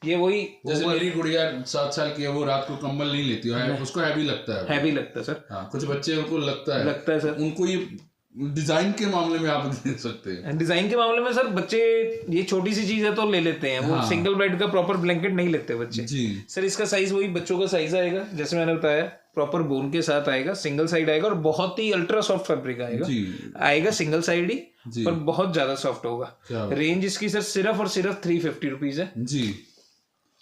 ये। वही जैसे मेरी गुड़िया 7 साल की है, वो रात को कंबल नहीं लेती है, उसको हैवी लगता है। हैवी लगता है सर। हाँ, कुछ बच्चे को लगता है सर। उनको ये डिजाइन के मामले में आप देख सकते हैं। डिजाइन के मामले में सर बच्चे ये छोटी सी चीज है तो ले लेते हैं, वो सिंगल बेड का प्रॉपर ब्लैंकेट नहीं लेते बच्चे जी। सर इसका साइज वही बच्चों का साइज आएगा, जैसे मैंने बताया प्रॉपर बोन के साथ आएगा, सिंगल साइड आएगा और बहुत ही अल्ट्रा सॉफ्ट फैब्रिक आएगा सिंगल साइड ही, पर बहुत ज्यादा सॉफ्ट होगा। रेंज इसकी सर सिर्फ और सिर्फ 350 रुपीज है जी।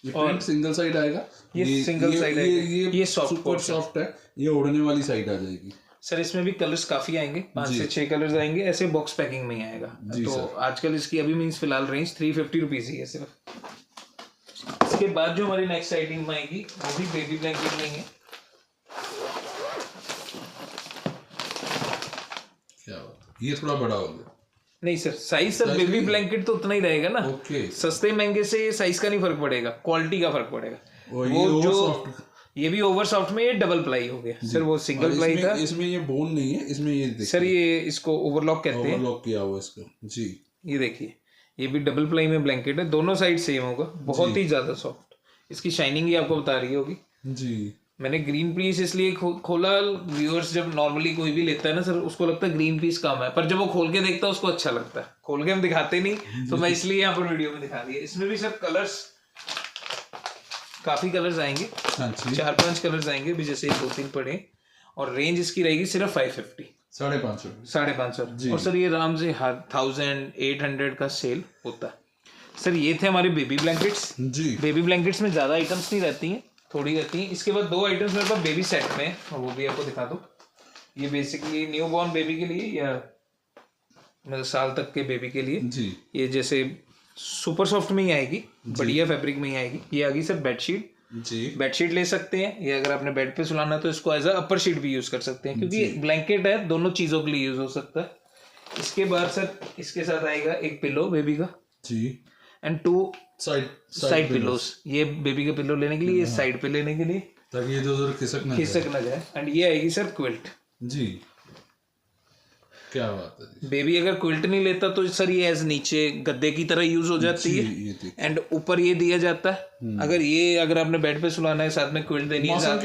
ये प्रिंट सिंगल साइड आएगा, ये सिंगल साइड आएगा, ये सॉफ्ट सुपर सॉफ्ट है, ये ओढ़ने वाली साइड आ जाएगी। सर इसमें भी कलर्स काफी आएंगे, 5 से 6 कलर्स आएंगे, ऐसे बॉक्स पैकिंग में ही आएगा। तो आजकल इसकी अभी मीन्स फिलहाल रेंज 350 रुपीज ही है सिर्फ। इसके बाद जो हमारी नेक्स्ट आइटम आएगी वो भी बेबी ब्लैंकेट में है। क्या बात, ये थोड़ा बड़ा हो गया। नहीं sir, size sir baby blanket तो उतना ही रहेगा ना। सस्ते महंगे से साइज का नहीं फर्क पड़ेगा, क्वालिटी का फर्क पड़ेगा। वो जो ये भी ओवर सॉफ्ट में ये डबल प्लाई हो गया सर, वो सिंगल प्लाई था। इसमें ये बोन नहीं है, इसमें ये सर ये इसको ओवरलॉक कहते हैं, ओवरलॉक किया हुआ इसका जी। ये देखिए ये भी डबल प्लाई में ब्लैंकेट है, दोनों साइड सेम होगा, बहुत ही ज्यादा सॉफ्ट। इसकी शाइनिंग ही आपको बता रही होगी जी। मैंने ग्रीन पीस इसलिए खोला, व्यूअर्स जब नॉर्मली कोई भी लेता है ना सर, उसको लगता है ग्रीन पीस कम है, पर जब वो खोल के देखता है उसको अच्छा लगता है। खोल के हम दिखाते नहीं, तो मैं इसलिए यहाँ पर वीडियो में दिखा दिया। इसमें भी सर कलर्स काफी कलर्स आएंगे, 4-5 कलर्स आएंगे भी, जैसे 2-3 पड़े। और रेंज इसकी रहेगी सिर्फ 550, 550। और सर ये आराम से 1800 का सेल होता है। सर ये थे हमारे बेबी ब्लैंकेट्स जी। बेबी ब्लैंकेट्स में ज्यादा आइटम्स नहीं रहती हैं, थोड़ी रहती हैं। इसके बाद 2 आइटम्स मेरे पास बेबी सेट में है, और वो भी आपको दिखा दो। ये बेसिकली न्यू बॉर्न बेबी के लिए या मतलब साल तक के बेबी के लिए जी। ये जैसे सुपर सॉफ्ट में ही आएगी, बढ़िया फैब्रिक में ही आएगी। ये आ गई सर बेडशीट जी। बेडशीट ले सकते हैं, ये अगर आपने बेड पे सुलाना है तो इसको एज अ अपर शीट भी यूज कर सकते हैं, क्योंकि ब्लैंकेट है, दोनों चीजों के लिए यूज हो सकता है। इसके बाद सर इसके साथ आएगा एक पिलो बेबी का जी, एंड 2 साइड पिलोस। ये बेबी का पिलो लेने के लिए, ये साइड पे लेने के लिए, ताकि ये जो खिसक ना जाए। एंड ये आएगी सर क्विल्ट जी। क्या बात है। बेबी अगर क्विल्ट नहीं लेता तो सर ये एज नीचे गद्दे की तरह यूज हो जाती है, एंड ऊपर ये दिया जाता है। अगर आपने बेड पे सुलाना है, साथ में क्विल्ट देनी है, मौसम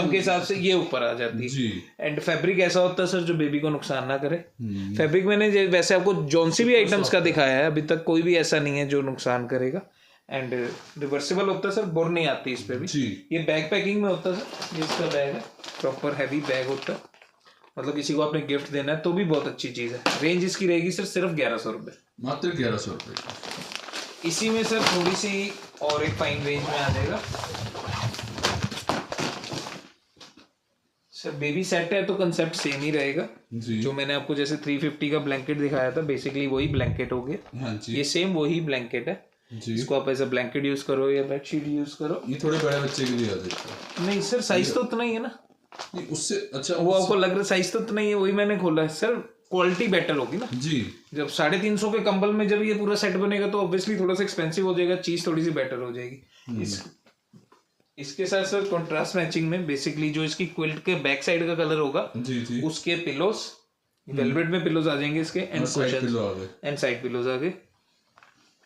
के हिसाब से ये ऊपर आ जाती है। एंड फैब्रिक ऐसा होता है सर जो बेबी को नुकसान ना करे। फैब्रिक मैंने वैसे आपको जौन सी भी आइटम्स का दिखाया है अभी तक, कोई भी ऐसा नहीं है जो नुकसान करेगा। एंड रिवर्सिबल होता है सर, बोर नहीं आती इस पे भी। ये बैग पैकिंग में होता है सर, ये इसका बैग है, प्रॉपर हैवी बैग होता है, मतलब किसी को आपने गिफ्ट देना है तो भी बहुत अच्छी चीज है। रेंज इसकी रहेगी सर सिर्फ 1100 रुपए, मात्र 1100 रुपए। इसी में सर थोड़ी सी और एक फाइन रेंज में आ जाएगा सर। बेबी सेट है तो कंसेप्ट सेम ही रहेगा जी। जो मैंने आपको जैसे 350 का ब्लैंकेट दिखाया था, बेसिकली वही ब्लैंकेट हो गया। हाँ जी। ये सेम वही ब्लैंकेट है जी। इसको आप ऐसा ब्लैंकेट यूज करो या बेडशीट यूज करो। ये थोड़े बड़े बच्चे के लिए आ जाता है। नहीं सर, साइज तो उतना ही है ना, उससे अच्छा वो आपको लग रहा है साइज तो उतना ही है, वही मैंने खोला है सर। क्वालिटी बेटर होगी ना जी। जब 350 के कंबल में जब ये पूरा सेट बनेगा तो ऑब्वियसली थोड़ा सा एक्सपेंसिव हो जाएगा, चीज थोड़ी सी बेटर हो जाएगी। इसके साथ सर कॉन्ट्रास्ट मैचिंग में बेसिकली जो इसकी क्विल्ट के बैक साइड का कलर होगा जी। उसके पिलोस वेलवेट में पिलोस आ जाएंगे इसके, एंड साइड पिलोस आ गए।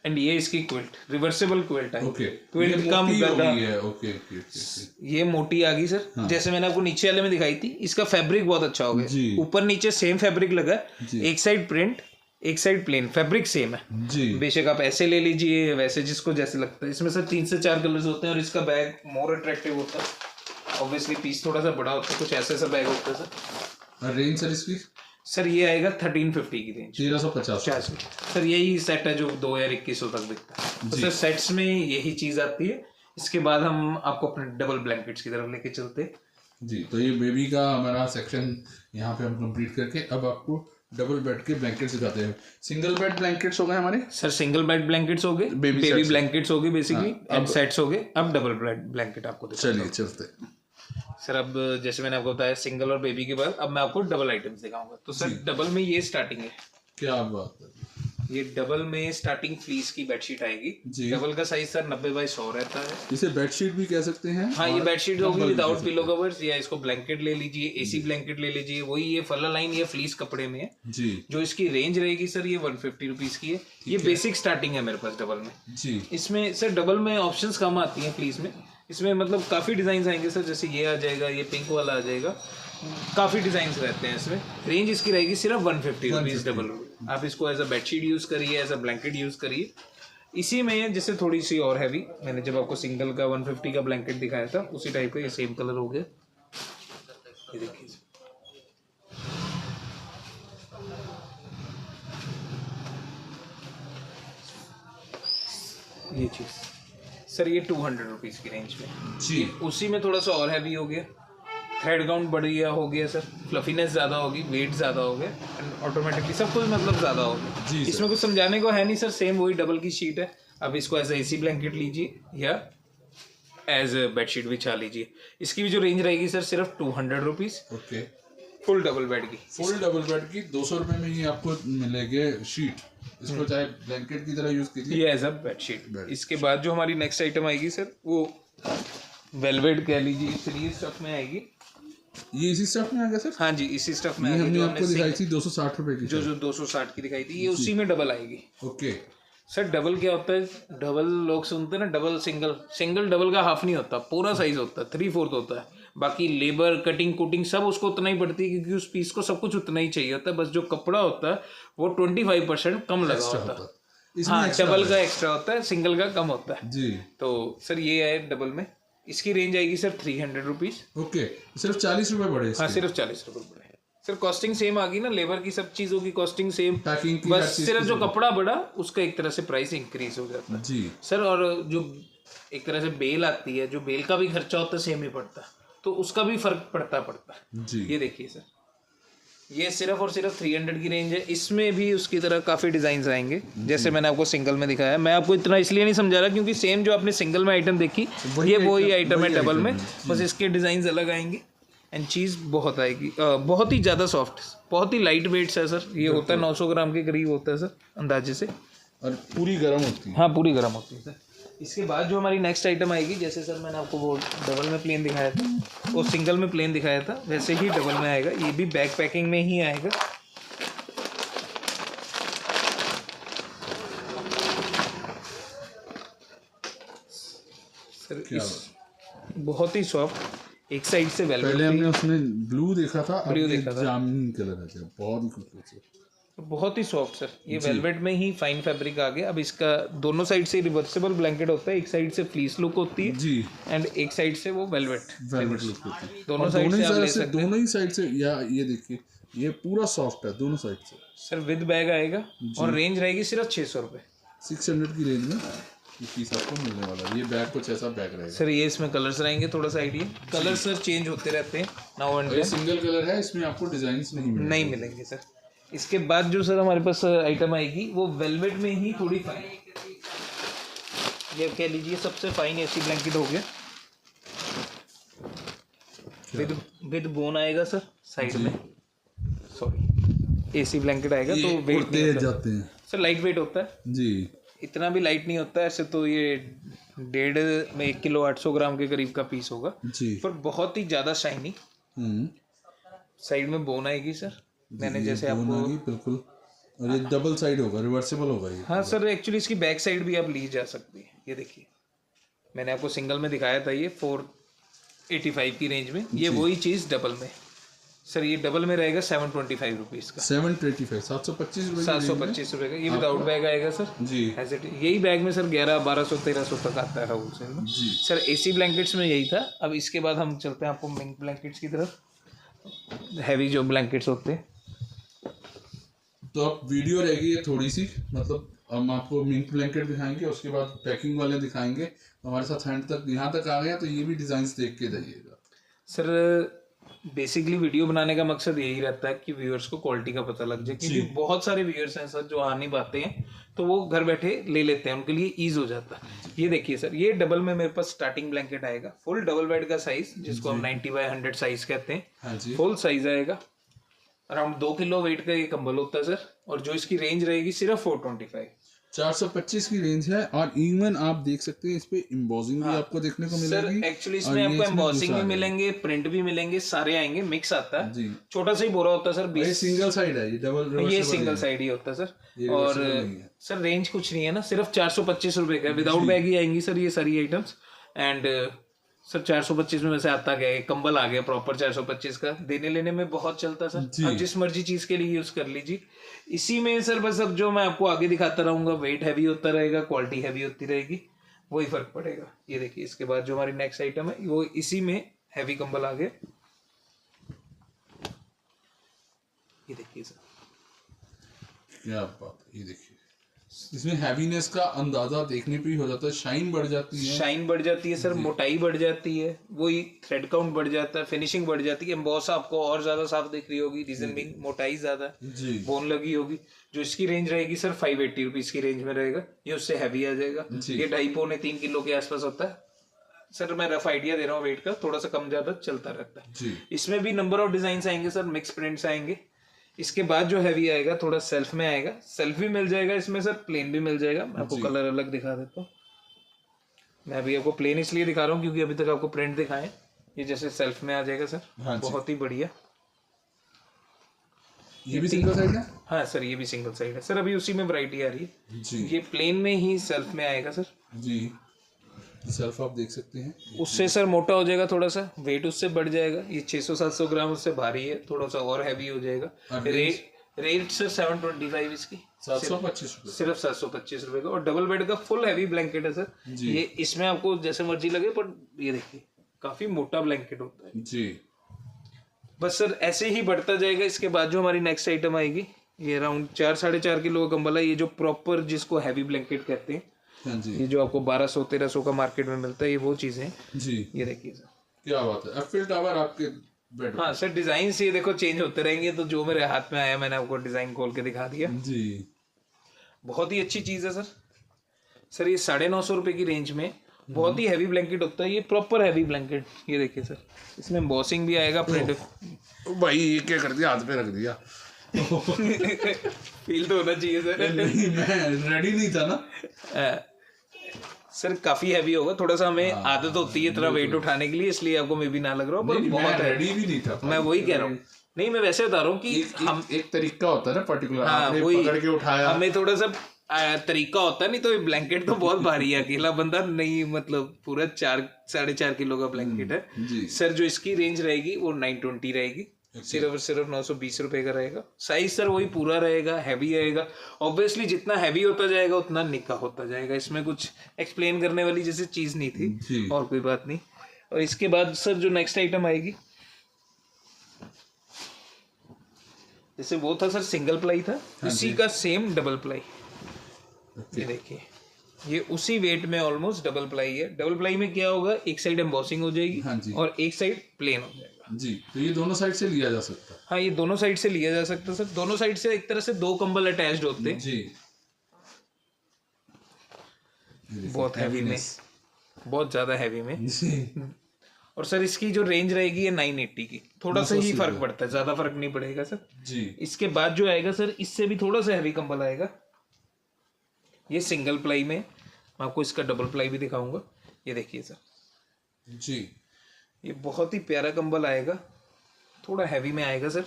एंड ये इसकी क्विल्ट रिवर्सिबल क्विल्ट है। क्विल्ट कम गद्दा है। ये मोटी आ गई सर। हाँ। जैसे मैंने आपको नीचे वाले में दिखाई थी, इसका फैब्रिक बहुत अच्छा हो गया, ऊपर नीचे सेम फैब्रिक लगा, एक साइड प्रिंट एक साइड प्लेन, फैब्रिक सेम है जी। बेशक आप ऐसे ले लीजिए, वैसे जिसको जैसे लगता है। इसमें सर 3 से 4 कलर्स होते हैं, और इसका बैग मोर अट्रैक्टिव होता है। ऑब्वियसली पीस थोड़ा सा बड़ा होता है, कुछ ऐसा बैग होता है सर। रेंज सर इसकी सर ये आएगा 1350 की रेंज, 1350 सर। यही सेट है जो 2000-2100 तक बिकता है। तो सर सेट्स में यही चीज आती है। इसके बाद हम आपको अपने डबल ब्लैंकेट्स की तरफ लेके चलते जी। तो ये बेबी का हमारा सेक्शन यहाँ पे हम कंप्लीट करके अब आपको डबल बेड के ब्लैंकेट्स दिखाते हैं। सिंगल बेड ब्लैंकेट्स हो गए हमारे सर, सिंगल बेड ब्लैंकेट्स हो गए, बेबी ब्लैंकेट्स हो गए बेसिकली, एंड सेट्स हो गए। अब डबल बेड ब्लैंकेट आपको चलिए चलते सर। अब जैसे मैंने आपको बताया सिंगल और बेबी के बाद अब मैं आपको डबल आइटम्स दिखाऊंगा। तो सर डबल में ये स्टार्टिंग है। क्या बात है। ये डबल में स्टार्टिंग फ्लीस की बेडशीट आएगी जी। डबल का साइज सर 90x100 रहता है। इसे बेडशीट भी कह सकते हैं। हाँ, ये बेडशीट होगी विदाउट पिलो कवर्स, या इसको ब्लैंकेट ले लीजिए, एसी ब्लैंकेट ले लीजिए। वही ये फला लाइन ये फ्लीस कपड़े में है जी। जो इसकी रेंज रहेगी सर ये 150 रुपीज की है। ये बेसिक स्टार्टिंग है मेरे पास डबल में जी। इसमें सर डबल में ऑप्शंस कम आती हैं फ्लीस में। इसमें मतलब काफी डिजाइन आएंगे सर, जैसे ये आ जाएगा, ये पिंक वाला आ जाएगा, काफी डिजाइन रहते हैं इसमें। रेंज इसकी रहेगी सिर्फ 150 रुपीज डबल। आप इसको एज अ बेडशीट यूज करिए, एज अ ब्लैंकेट यूज करिए। इसी में जैसे थोड़ी सी और हैवी, मैंने जब आपको सिंगल का 150 का ब्लैंकेट दिखाया था उसी टाइप का ये सेम कलर हो गया। ये देखिए ये चीज सर ये 200 रुपीज़ की रेंज में जी। उसी में थोड़ा सा और हैवी हो गया, थ्रेड काउंट बढ़िया हो गया सर, फ्लफीनेस ज़्यादा होगी, वेट ज़्यादा हो गया एंड ऑटोमेटिकली सब कुछ मतलब ज़्यादा हो गया। जी इसमें कुछ समझाने को है नहीं सर, सेम वही डबल की शीट है। अब इसको एज एसी ब्लैंकेट लीजिए या एज बेडशीट बिछा लीजिए। इसकी भी जो रेंज रहेगी सर सिर्फ 200 rupees, okay. Full double bed की। फुल डबल बेड की 200 रुपये में ही आपको मिलेगी शीट। इसको चाहे ब्लैंकेट की तरह यूज कीजिए, ये एज अ बेडशीट। इसके बाद जो हमारी नेक्स्ट आइटम आएगी सर वो वेलवेट कह लीजिए, इसलिए स्टफ में आएगी। ये इसी स्टफ में आ गया सर? हाँ जी, इसी स्टफ में ये आएगी हमने जो आपको दिखाई थी 260 रुपए की। जो 260 की दिखाई थी, ये उसी में डबल आएगी। ओके सर डबल क्या होता है, डबल लोग सुनते हैं ना, डबल सिंगल, सिंगल डबल का हाफ नहीं होता, पूरा साइज होता है, 3/4 होता है। बाकी लेबर कटिंग कुटिंग सब उसको उतना ही पड़ती है, क्योंकि उस पीस को सब कुछ उतना ही चाहिए होता है। बस जो कपड़ा होता है वो 25% कम लगा होता है। हाँ, डबल का एक्स्ट्रा होता है, सिंगल का कम होता है जी। तो सर ये है डबल में। इसकी रेंज आएगी सर 300 रुपीज़। ओके, सिर्फ 40 रुपए बढ़े हाँ, सिर्फ 40 रुपये बढ़े। सर कॉस्टिंग सेम आ गई ना, लेबर की सब चीज़ों की कॉस्टिंग सेम, पैकिंग की बस सिर्फ जो कपड़ा बढ़ा उसका एक तरह से प्राइस इंक्रीज हो जाता है जी सर। और जो एक तरह से बेल आती है, जो बेल का भी खर्चा होता है सेम ही पड़ता है, तो उसका भी फर्क पड़ता है जी। ये देखिए सर, ये सिर्फ और सिर्फ 300 की रेंज है। इसमें भी उसकी तरह काफ़ी डिज़ाइंस आएंगे, जैसे मैंने आपको सिंगल में दिखाया। मैं आपको इतना इसलिए नहीं समझा रहा क्योंकि सेम जो आपने सिंगल में आइटम देखी, ये वही आइटम है डबल में, बस इसके डिज़ाइन अलग आएंगे एंड चीज़ बहुत आएगी। बहुत ही ज़्यादा सॉफ्ट, बहुत ही लाइट वेट्स है सर। ये होता है 900 ग्राम के करीब होता है सर अंदाजे से, और पूरी गर्म होती है। हाँ पूरी गर्म होती है सर। इसके बाद जो हमारी नेक्स्ट आइटम आएगी, जैसे सर मैंने आपको वो डबल में प्लेन दिखाया था, वो सिंगल में प्लेन दिखाया था, वैसे ही डबल में आएगा। ये भी बैक पैकिंग में ही आएगा। सर बहुत ही सॉफ्ट, एक साइड से वेलवेट। पहले हमने उसमें ब्लू देखा था, अब ब्लू ये देखा था, जामुनी कलर है, बहुत ही खूबसूरत, बहुत ही सॉफ्ट सर। ये वेलवेट में ही फाइन फैब्रिक आ गया। अब इसका दोनों साइड से रिवर्सेबल ब्लैंकेट होता है, एक साइड से फ्लीस लुक होती है जी, एंड एक साइड से वो वेलवेट लुक होती है। दोनों साइड से आप ले सकते हैं। दोनों ही साइड से, या ये देखिए ये पूरा सॉफ्ट है दोनों साइड से सर। विद बैग आएगा और रेंज रहेगी सिर्फ 600 रुपये। 600 की रेंज में ये पीस आपको मिलने वाला है। ये बैग कुछ ऐसा बैग रहेगा सर। ये इसमें कलर्स रहेंगे, थोड़ा सा आइडिया, कलर सर चेंज होते रहते हैं now and then. Single colour है, इसमें आपको डिजाइन्स नहीं मिलेंगे सर। इसके बाद जो सर हमारे पास आइटम आएगी वो वेलवेट में ही थोड़ी फाइन, ये कह लीजिए सबसे फाइन एसी ब्लैंकेट हो गया। विद बोन आएगा सर साइड में, सॉरी एसी ब्लैंकेट आएगा तो वेट नहीं होता जाते हैं सर, लाइट वेट होता है जी। इतना भी लाइट नहीं होता है ऐसे तो। ये 1.5 किलो 800 ग्राम के करीब का पीस होगा जी, पर बहुत ही ज़्यादा शाइनी। साइड में बोन आएगी सर, मैंने जैसे आपको बिल्कुल। और ये डबल साइड होगा, रिवर्सेबल होगा ये। हाँ सर, एक्चुअली इसकी बैक साइड भी आप ली जा सकती है। ये देखिए मैंने आपको सिंगल में दिखाया था, ये 485 की रेंज में, ये वही चीज़ डबल में सर। ये डबल में रहेगा 725 रुपीज़ का। 725 725 रुपये 725 रुपये का। ये विदाउट बैग आएगा सर जी। ऐसे यही बैग में सर 1100-1200 1300 तक आता है होलसेल में जी सर। एसी ब्लैंकेट्स में यही था। अब इसके बाद हम चलते हैं आपको मिंक ब्लैंकेट्स की तरफ, हैवी जो ब्लैंकेट्स होते हैं। तो अब वीडियो रहेगी ये थोड़ी सी, मतलब हम आपको मिंक ब्लैंकेट दिखाएंगे, उसके बाद पैकिंग वाले दिखाएंगे। हमारे साथ हैंड तक यहाँ तक आ गया, तो ये भी डिजाइन्स देख के जाइएगा सर। बेसिकली वीडियो बनाने का मकसद यही रहता है कि व्यूअर्स को क्वालिटी का पता लग जाए, क्योंकि बहुत सारे व्यूअर्स हैं सर जो आ नहीं पाते हैं, तो वो घर बैठे ले लेते हैं, उनके लिए ईज हो जाता है। ये देखिए सर, ये डबल में मेरे पास स्टार्टिंग ब्लैंकेट आएगा, फुल डबल बेड का साइज, जिसको हम 90x100 साइज कहते हैं। हाँ जी, फुल साइज आएगा, अराउंड 2 किलो वेट का ये कंबल होता है सर। और जो इसकी रेंज रहेगी सिर्फ 425 425 की रेंज है। और इवन आप देख सकते हैं इस पे एम्बोसिंग भी आपको देखने को मिलेगी सर। एक्चुअली इसमें आपको एम्बोसिंग भी मिलेंगे, प्रिंट भी मिलेंगे, सारे आएंगे, मिक्स आता है जी। छोटा सा ही बोरा होता है सर। 20 सिंगल साइड है, ये डबल, ये सिंगल साइड ही होता है सर। और सर रेंज कुछ नहीं है ना, सिर्फ 425 रुपए का विदाउट बैग ही आएंगी सर ये सारी आइटम्स। एंड सर 425 में वैसे आता क्या है, कंबल आ गया प्रॉपर 425 का, देने लेने में बहुत चलता है सर। आप जिस मर्जी चीज के लिए यूज कर लीजिए इसी में सर। बस अब जो मैं आपको आगे दिखाता रहूंगा, वेट हैवी होता रहेगा, क्वालिटी हैवी होती रहेगी, वही फर्क पड़ेगा। ये देखिए इसके बाद जो हमारी नेक्स्ट आइटम है वो इसी में हैवी कंबल आ गया। ये देखिए सर, क्या बात है, ये देखिए इसमें हैवीनेस का अंदाजा देखने पे ही हो जाता है, शाइन बढ़ जाती है। शाइन बढ़ जाती है सर, मोटाई बढ़ जाती है, वही थ्रेड काउंट बढ़ जाता है, फिनिशिंग बढ़ जाती है, एम्बॉस आपको और ज्यादा साफ दिख रही होगी, रीजन बिंग मोटाई ज्यादा जी। बोन लगी होगी। जो इसकी रेंज रहेगी सर 580 रुपीज की रेंज में रहेगा, ये उससे हैवी आ जाएगा। ये 2.5-3 किलो के आसपास होता है सर, मैं रफ आइडिया दे रहा हूँ वेट का, थोड़ा सा कम ज्यादा चलता रहता है जी। इसमें भी नंबर ऑफ डिजाइन आएंगे सर, मिक्स प्रिंट्स आएंगे। इसके बाद जो हैवी आएगा थोड़ा सेल्फ में आएगा, सेल्फ भी मिल जाएगा इसमें सर, प्लेन भी मिल जाएगा। मैं आपको कलर अलग दिखा देता हूँ। मैं अभी आपको प्लेन इसलिए दिखा रहा हूँ क्योंकि अभी तक आपको प्रिंट दिखाएं। ये जैसे सेल्फ में आ जाएगा सर, बहुत ही बढ़िया। ये भी सिंगल साइड है? हाँ सर, ये भी सिंगल साइड है सर, अभी उसी में वैरायटी आ रही है जी। ये प्लेन में ही सेल्फ में आएगा सर जी। सेल्फ आप देख सकते हैं, उससे सर मोटा हो जाएगा थोड़ा सा, वेट उससे बढ़ जाएगा। ये 600-700 ग्राम उससे भारी है, थोड़ा सा और हैवी हो जाएगा। रेट सर 725 इसकी, 725 रुपये, सिर्फ 725 रुपए का। और डबल बेड का फुल हैवी ब्लैंकेट है सर ये, इसमें आपको जैसे मर्जी लगे, पर ये देखिए काफी मोटा ब्लैंकेट होता है जी। बस सर ऐसे ही बढ़ता जाएगा। इसके बाद जो हमारी नेक्स्ट आइटम आएगी, ये अराउंड 4-4.5 किलो का कंबल है। ये जो प्रॉपर जिसको हैवी ब्लैंकेट कहते हैं, हाँ जी। ये जो आपको 1200-1300 का मार्केट में मिलता है, ये वो चीजें हैं जी। ये देखिए सर, क्या बात है, एफिल टावर आपके बेड। हाँ सर, डिजाइन ये देखो चेंज होते रहेंगे, तो जो मेरे हाथ में आया मैंने आपको डिजाइन खोल के दिखा दिया जी। बहुत ही अच्छी चीज है सर। सर ये 950 रुपए की रेंज में बहुत ही हैवी ब्लैंकेट होता है, ये प्रॉपर हैवी ब्लैंकेट। ये देखिए सर, इसमें एम्बॉसिंग भी आएगा, प्रिंट। भाई ये क्या कर दिया, हाथ पे रख दिया। फील तो होना चाहिए सर। नहीं, मैं रेडी नहीं था ना। सर काफी हैवी होगा, थोड़ा सा हमें आदत होती है इतना वेट उठाने के लिए, इसलिए आपको मे भी ना लग रहा हो, पर बहुत रेडी भी नहीं था। मैं वही कह रहा हूँ, नहीं मैं वैसे बता रहा हूँ कि हम एक तरीका होता है ना पर्टिकुलर, हाँ, आपने वही पकड़ के उठाया, हमें थोड़ा सा तरीका होता है। नहीं तो ये ब्लैंकेट तो बहुत भारी है, अकेला बंदा नहीं, मतलब पूरा 4-4.5 किलो का ब्लैंकेट है सर। जो इसकी रेंज रहेगी वो 920 रहेगी, सिर्फ 920 रुपए का रहेगा। साइज सर वही पूरा रहेगा, हैवी रहेगा। ऑब्वियसली जितना हैवी होता जाएगा उतना निक्का होता जाएगा, इसमें कुछ एक्सप्लेन करने वाली जैसे चीज नहीं थी, और कोई बात नहीं। और इसके बाद सर जो नेक्स्ट आइटम आएगी, जैसे वो था सर सिंगल प्लाई था, उसी का सेम डबल प्लाई। ये देखिए, ये उसी वेट में ऑलमोस्ट डबल प्लाई है। डबल प्लाई में क्या होगा, एक साइड एम्बॉसिंग हो जाएगी और एक साइड प्लेन हो जाएगा जी। तो ये दोनों साइड से लिया जा सकता है। हाँ, ये दोनों साइड से लिया जा सकता है सर। दोनों साइड से एक तरह से 2 कंबल अटैच्ड होते हैं जी। बहुत हैवी में, बहुत ज्यादा हैवी में। और सर इसकी जो रेंज रहेगी ये 980 की, थोड़ा सा ही फर्क पड़ता है, ज्यादा फर्क नहीं पड़ेगा सर जी। इसके बाद जो आएगा सर, इससे भी थोड़ा सा हैवी कंबल आएगा। ये सिंगल प्लाई में, मैं आपको इसका डबल प्लाई भी दिखाऊंगा। ये देखिए सर जी, ये बहुत ही प्यारा कंबल आएगा, थोड़ा हैवी में आएगा सर।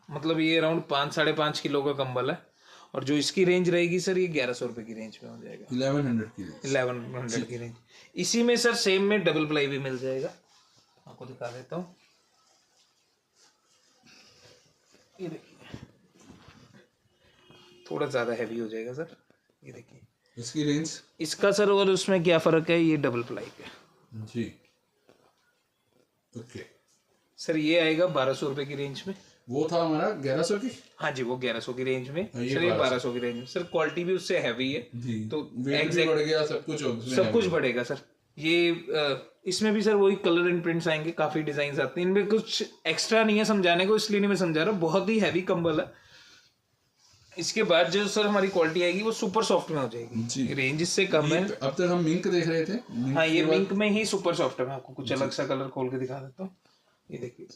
मतलब ये अराउंड 5-5.5 किलो का कंबल है। और जो इसकी रेंज रहेगी सर, ये 1100 रुपए की रेंज में हो जाएगा, 1100 की रेंज। इसी में सर सेम में डबल प्लाई भी मिल जाएगा, आपको दिखा देता हूँ। ये देखिए, थोड़ा ज्यादा हैवी हो जाएगा सर। ये देखिए इसकी रेंज, इसका सर और उसमें क्या फर्क है, ये डबल प्लाई का जी। ओके सर, ये आएगा 1200 रुपए की रेंज में। वो था हमारा 1100 की, हाँ जी, वो 1100 की रेंज में सर, ये 1200 की रेंज में सर। क्वालिटी भी उससे हैवी है तो वेट भी बढ़ गया, सब कुछ बढ़ेगा सर। ये इसमें भी सर वही कलर एंड प्रिंट्स आएंगे, काफी डिजाइन आते हैं इनमें, कुछ एक्स्ट्रा नहीं है समझाने को, इसलिए नहीं मैं समझा रहा। बहुत ही हैवी कंबल है। इसके बाद जो सर हमारी क्वालिटी आएगी वो सुपर सॉफ्ट में हो जाएगी, रेंज इससे कम है। अब तक हम मिंक देख रहे थे, हाँ ये मिंक में ही सुपर सॉफ्ट है। मैं आपको कुछ अलग सा कलर खोल के दिखा देता हूँ। ये देखिए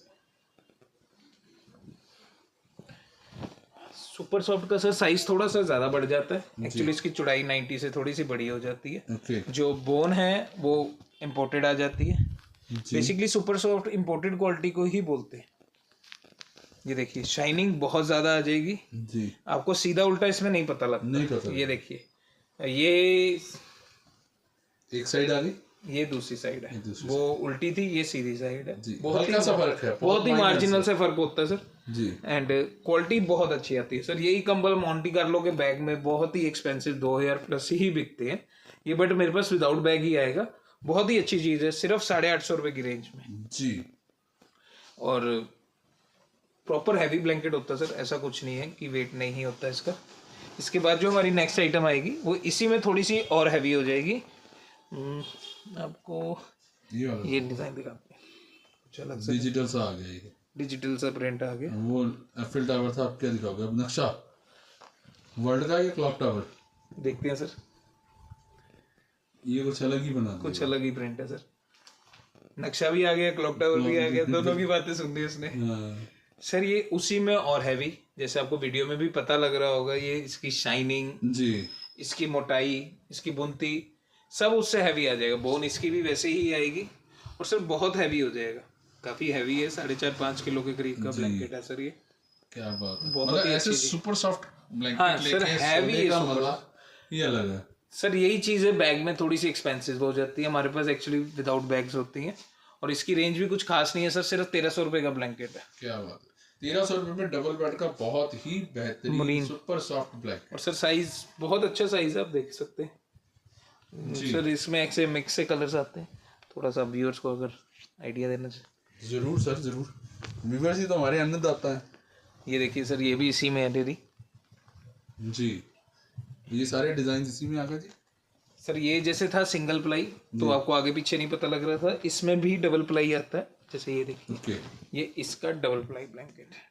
सुपर सॉफ्ट का सर साइज थोड़ा सा ज्यादा बढ़ जाता है। एक्चुअली इसकी चौड़ाई 90 से थोड़ी सी बड़ी हो जाती है। जो बोन है वो इम्पोर्टेड आ जाती है। Basically super soft imported quality को ही बोलते हैं। ये देखिए शाइनिंग बहुत ज्यादा आ जाएगी जी। आपको सीधा उल्टा इसमें नहीं पता लगता, नहीं पता। ये देखिए, ये एक साइड आ गई, ये दूसरी साइड है, वो उल्टी थी, ये सीधी साइड है। बहुत ही फर्क है, बहुत ही मार्जिनल से फर्क होता है सर जी। एंड क्वालिटी बहुत अच्छी आती है सर। यही कंबल मोंटी कार्लो के बैग में बहुत ही एक्सपेंसिव 2000 प्लस ही बिकते हैं ये, बट मेरे पास विदाउट बैग ही आएगा। बहुत ही अच्छी चीज है, सिर्फ 850 रुपए की रेंज में जी। और प्रॉपर हैवी ब्लैंकेट होता है सर, ऐसा कुछ नहीं है कि वेट नहीं होता इसका। इसके बाद जो हमारी नेक्स्ट आइटम आएगी वो इसी में थोड़ी सी और हैवी हो जाएगी। आपको ये डिज़ाइन दिखाते हैं, चलो डिजिटल सा आ गया ये, डिजिटल सा प्रिंट आ गया। वो एफिल टावर था, आप क्या दिखाओगे अब? नक्शा वर्ल्ड का, ये क्लॉक टावर देखते हैं सर, ये कुछ अलग ही बना दिया, कुछ अलग ही प्रिंट है सर। नक्शा भी आ गया, क्लॉक टावर भी आ गया, दोनों की बातें सुन ली उसने। सर ये उसी में और हैवी, जैसे आपको वीडियो में भी पता लग रहा होगा, ये इसकी शाइनिंग जी, इसकी मोटाई, इसकी बुनती सब उससे हैवी आ जाएगा। बोन इसकी भी वैसे ही आएगी और सर बहुत हैवी हो जाएगा, काफी हैवी है, 4.5-5 किलो के करीब का ब्लैंकेट है सर ये। क्या बात है, बहुत ही ऐसे सुपर सॉफ्ट ब्लैंकेट। हाँ सर, हैवी है, ये अलग है सर। यही चीज़ है, बैग में थोड़ी सी एक्सपेंसिव हो जाती है, हमारे पास एक्चुअली विदाउट बैग्स होती हैं। और इसकी रेंज भी कुछ खास नहीं है सर, सिर्फ 1300 रुपये का ब्लैंकेट है। क्या बात है, 1300 रुपये में डबल बेड का बहुत ही बेहतरीन सुपर सॉफ्ट ब्लैंकेट। और सर साइज बहुत अच्छा साइज है, आप देख सकते हैं सर। इसमें एक से मिक्स से कलर्स आते हैं, थोड़ा सा व्यूअर्स को अगर आइडिया देना चाहिए। जरूर सर जरूर, व्यूअर्स ही तो हमारे अन्नदाता है। ये देखिए सर, ये भी इसी में है दीदी जी, ये सारे डिजाइन इसी में आ गए जी सर। ये जैसे था सिंगल प्लाई, तो आपको आगे पीछे नहीं पता लग रहा था, इसमें भी डबल प्लाई आता है। जैसे ये देखिए, ये इसका डबल प्लाई ब्लैंकेट है।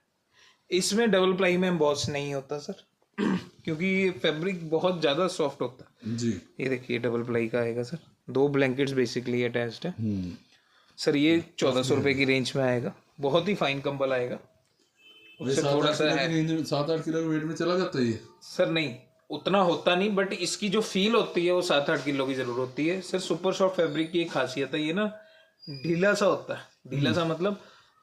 इसमें डबल प्लाई में एम्बॉस नहीं होता सर क्योंकि ये फैब्रिक बहुत ज़्यादा सॉफ्ट होता है जी। ये देखिए डबल प्लाई का आएगा सर, 2 ब्लैंकेट्स बेसिकली अटैच्ड है सर। ये 1400 रुपये की रेंज में आएगा, बहुत ही फाइन कंबल आएगा। थोड़ा सा 7-8 किलो वेट में चला जाता है ये सर। नहीं उतना होता नहीं, बट इसकी जो फील होती है वो 7-8 किलो की जरूर होती है सर। सुपर सॉफ्ट फैब्रिक की एक खासियत है, ये ना ढीला सा होता है। ढीला सा मतलब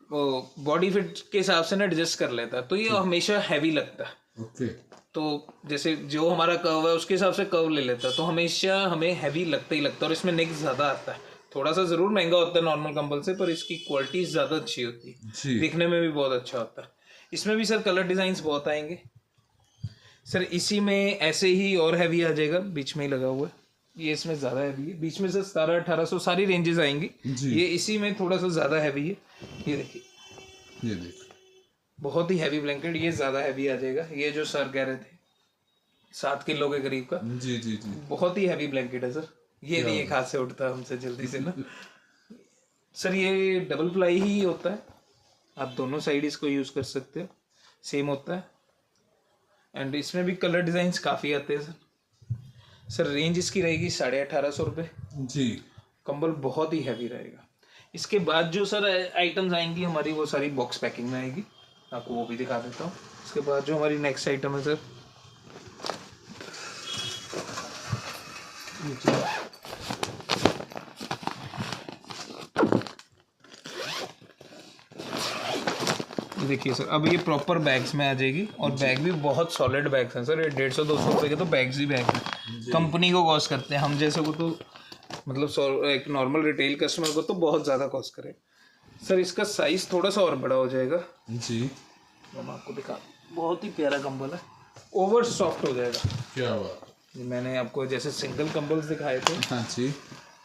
बॉडी फिट के हिसाब से ना एडजस्ट कर लेता है, तो ये हमेशा हैवी लगता है। ओके, तो जैसे जो हमारा कर्व है उसके हिसाब से कर्व ले लेता है, तो हमेशा हमें हैवी लगता ही लगता है। और इसमें नेक ज़्यादा आता है, थोड़ा सा ज़रूर महंगा होता है नॉर्मल कंबल से, पर इसकी क्वालिटी ज़्यादा अच्छी होती है, दिखने में भी बहुत अच्छा होता है। इसमें भी सर कलर डिज़ाइंस बहुत आएंगे सर। इसी में ऐसे ही और हैवी आ जाएगा, बीच में ही लगा हुआ है ये, इसमें ज़्यादा हैवी है। बीच में सर 1700-1800 सारी रेंजेस आएंगी, ये इसी में थोड़ा सा ज़्यादा हैवी है। ये देखिए, ये देखिए बहुत ही हैवी ब्लैंकेट, ये ज़्यादा हैवी आ जाएगा। ये जो सर कह रहे थे 7 किलो के करीब का, जी जी जी, बहुत ही हैवी ब्लैंकेट है सर। ये नहीं एक हाथ से उठता हमसे जल्दी से ना सर। ये डबल प्लाई ही होता है, आप दोनों साइड इसको यूज़ कर सकते हो, सेम होता है। एंड इसमें भी कलर डिज़ाइंस काफ़ी आते हैं सर। रेंज इसकी रहेगी 1850 रुपये जी। कंबल बहुत ही हैवी रहेगा। इसके बाद जो सर आइटम्स आएंगी हमारी, वो सारी बॉक्स पैकिंग में आएगी, आपको वो भी दिखा देता हूँ। इसके बाद जो हमारी नेक्स्ट आइटम है सर, देखिए सर, अब ये प्रॉपर बैग्स में आ जाएगी। और बैग भी बहुत सॉलिड बैग्स हैं सर, ये 150-200 रुपये के तो बैग्स ही बैग हैं, कंपनी को कॉस्ट करते हैं। हम जैसे को तो मतलब एक नॉर्मल रिटेल कस्टमर को तो बहुत ज़्यादा कॉस्ट करे सर। इसका साइज़ थोड़ा सा और बड़ा हो जाएगा जी, मैं आपको दिखा, बहुत ही प्यारा कंबल है, ओवर सॉफ्ट हो जाएगा। क्या बात, मैंने आपको जैसे सिंगल कंबल्स दिखाए थे। हाँ जी,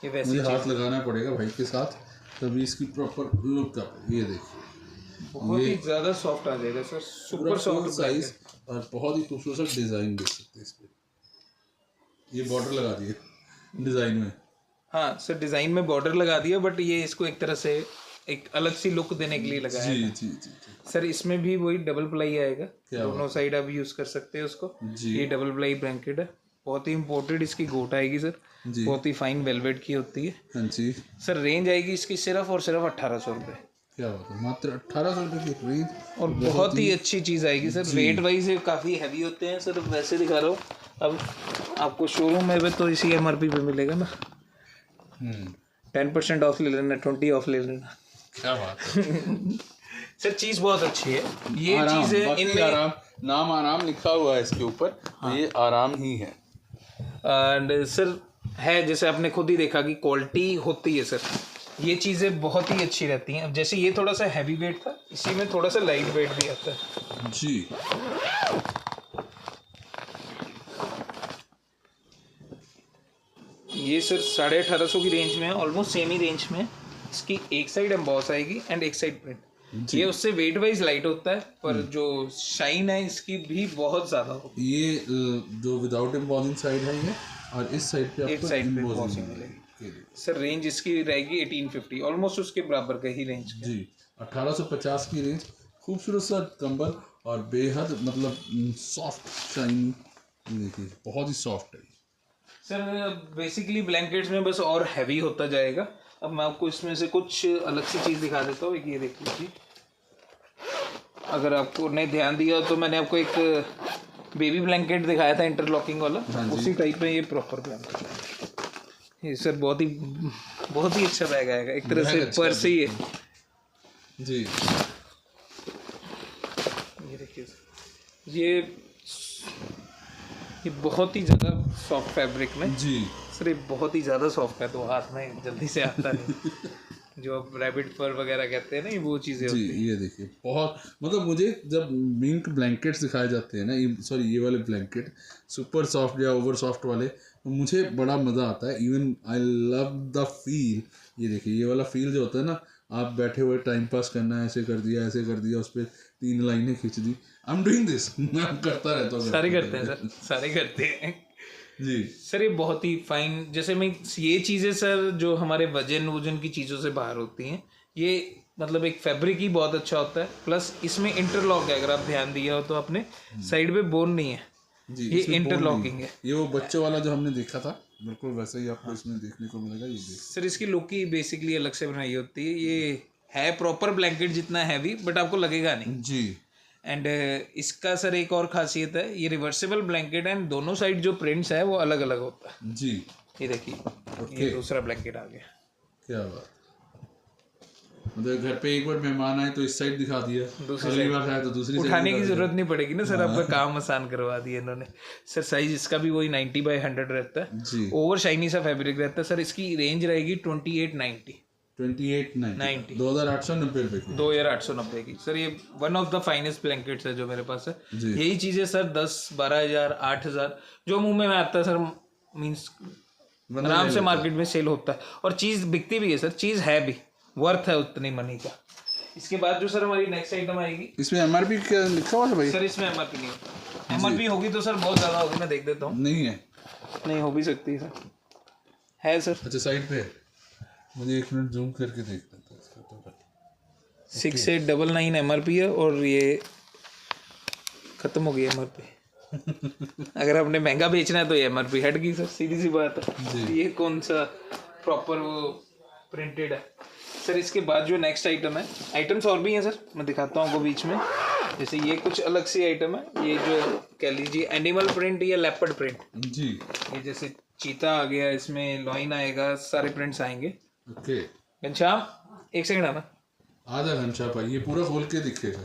ये वैसे हाथ लगाना पड़ेगा भाई के साथ, तभी इसकी प्रॉपर लुक का। ये देखिए बहुत ही ज़्यादा सॉफ्ट आ जाएगा सर, सुपर सॉफ्ट साइज और बहुत ही खूबसूरत डिज़ाइन देख सकते हैं इस पे। ये बॉर्डर लगा दिए डिज़ाइन में। हाँ सर, डिज़ाइन में बॉर्डर लगा दिया, बट ये इसको एक तरह से एक अलग सी लुक देने के लिए लगाया है। जी जी सर। इसमें भी वही डबल प्लाई आएगा, दोनों साइड आप यूज़ कर सकते हैं उसको। ये डबल प्लाई ब्लैंकेट है, बहुत ही इम्पोर्टेड इसकी गोट आएगी सर, बहुत ही फाइन वेलवेट की होती है। हाँ जी सर। रेंज आएगी इसकी सिर्फ और सिर्फ 1800 रुपये। क्या बात है, मात्र 1800 रुपये की रेंज, और बहुत ही अच्छी चीज़ आएगी सर। वेट वाइज काफ़ी हैवी होते हैं सर, वैसे दिखा रहा हूँ। अब आपको शोरूम में भी तो इसी MRP पे मिलेगा ना, 10% ऑफ ले लेना, 20 ऑफ ले लेना। क्या बात है सर, चीज़ बहुत अच्छी है। ये चीज़ है इनमें आराम, नाम आराम लिखा हुआ है इसके ऊपर। हाँ। ये आराम ही है। एंड सर है, जैसे आपने खुद ही देखा कि क्वालिटी होती है सर, ये चीज़ें बहुत ही अच्छी रहती हैं। अब जैसे ये थोड़ा सा हैवी वेट था, इसी में थोड़ा सा लाइट वेट भी आता है जी। ये सर 1850 की रेंज में है, ऑलमोस्ट सेम ही रेंज में। इसकी एक साइड एम्बॉस आएगी एंड एक साइड प्रिंट। ये उससे वेट वाइज लाइट होता है, पर जो शाइन है इसकी भी बहुत ज्यादा होती है। ये जो विदाउट एम्बॉसिंग साइड है ये, और इस साइड पे एक आपको साइड पे embossing embossing मिलेगी। सर रेंज इसकी रहेगी 1850, ऑलमोस्ट उसके बराबर का ही रेंज जी 1850 की रेंज। खूबसूरत सा कंबल और बेहद मतलब सॉफ्ट शाइनी, देखिए बहुत ही सॉफ्ट है सर। बेसिकली ब्लैंकेट्स में बस और हैवी होता जाएगा। अब मैं आपको इसमें से कुछ अलग सी चीज़ दिखा देता हूँ। एक ये देख लीजिए, अगर आपको नहीं ध्यान दिया तो मैंने आपको एक बेबी ब्लैंकेट दिखाया था इंटरलॉकिंग वाला, उसी टाइप में ये प्रॉपर ब्लैंकेट है ये सर। बहुत ही अच्छा बैग आएगा, एक तरह से पर्स ही है जी। ये देखिए सर, ये बहुत ही ज़्यादा सॉफ्ट फैब्रिक में जी सर, ये बहुत ही ज़्यादा सॉफ्ट है, तो हाथ में जल्दी से आता नहीं। जो आप रैबिट फर वगैरह कहते हैं ना, वो चीज़ें जी। ये देखिए बहुत मतलब मुझे जब मिंक ब्लैंकेट्स दिखाए जाते हैं ना, सॉरी ये वाले ब्लैंकेट सुपर सॉफ्ट या ओवर सॉफ्ट वाले, तो मुझे बड़ा मज़ा आता है। Even I love the feel. ये देखिए ये वाला फील जो होता है ना, आप बैठे हुए टाइम पास करना है, ऐसे कर दिया उस पर 3 लाइनें खींच दी। आई एम डूइंग दिस, मैं करता रहता हूँ। सारे करते हैं सर, सारे करते हैं जी सर। ये बहुत ही फाइन, जैसे मैं ये चीज़ें सर जो हमारे वजन की चीज़ों से बाहर होती हैं, ये मतलब एक फैब्रिक ही बहुत अच्छा होता है। प्लस इसमें इंटरलॉक है, अगर आप ध्यान दिया हो तो आपने साइड पे बोन नहीं है जी, ये इंटरलॉकिंग है। ये वो बच्चे वाला जो हमने देखा था बिल्कुल वैसे ही आपको इसमें देखने को मिलेगा। ये देख सर इसकी लुक ही बेसिकली अलग से बनाई होती है। ये है प्रॉपर ब्लैंकेट जितना हैवी, बट आपको लगेगा नहीं जी। एंड इसका सर एक और खासियत है, ये रिवर्सिबल ब्लैंकेट है, दोनों साइड जो प्रिंट्स है वो अलग अलग होता है। जी ये देखिए, ये दूसरा ब्लैंकेट आ गया। क्या बात, मतलब घर पे एक बार मेहमान आए तो इस साइड दिखा दिया, दूसरी बार आए तो दूसरी साइड उठाने की जरूरत नहीं पड़ेगी ना सर, आपका काम आसान करवा दिया इन्होंने। सर साइज इसका भी वही 90/100 रहता है जी। ओवर शाइनी सा फैब्रिक रहता है सर। इसकी रेंज रहेगी 2890 2890 2890 रुपए की 2890 की सर। ये one of the finest blankets है जो मेरे पास है। जी। यही चीजें सर 10-12 हजार 8,000 जो मुंह में आता है सर, मीन्स आराम से मार्केट में सेल होता है, और चीज बिकती भी है सर, चीज है भी, वर्थ है उतनी मनी का। इसके बाद जो सर हमारी नेक्स्ट आइटम आएगी, इसमें एमआरपी क्या लिखा हुआ है भाई? सर इसमें एमआरपी नहीं होता। एमआरपी होगी तो सर बहुत ज्यादा होगी, मैं देख देता हूँ। नहीं है, नहीं हो भी सकती है सर, है सर। अच्छा साइड पे है, मुझे 1 मिनट जूम करके देख लेता इसका तो। 6899 एमआरपी है, और ये खत्म हो गई एमआरपी। अगर आपने महंगा बेचना है तो ये एमआरपी हट गई सर, सीधी सी बात है। ये कौन सा प्रॉपर वो प्रिंटेड है सर। इसके बाद जो नेक्स्ट आइटम है, आइटम्स और भी हैं सर, मैं दिखाता हूँ आपको बीच में। जैसे ये कुछ अलग सी आइटम है, ये जो कह लीजिए एनिमल प्रिंट या लेपर्ड प्रिंट जी। ये जैसे चीता आ गया, इसमें लॉइन आएगा, सारे प्रिंट्स आएंगे। ओके घनश्याम 1 सेकंड आना। आधा घंटा भाई, ये पूरा खोल के दिखेगा।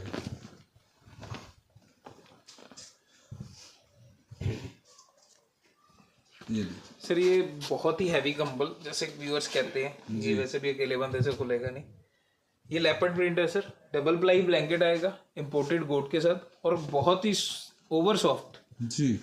ये सर ये बहुत ही हैवी कंबल, जैसे व्यूअर्स कहते हैं, ये वैसे भी अकेले बंदे से खुलेगा नहीं। ये लेपर्ड प्रिंट है सर, डबल प्लाई ब्लैंकेट आएगा इंपोर्टेड गोट के साथ, और बहुत ही ओवर सॉफ्ट जी।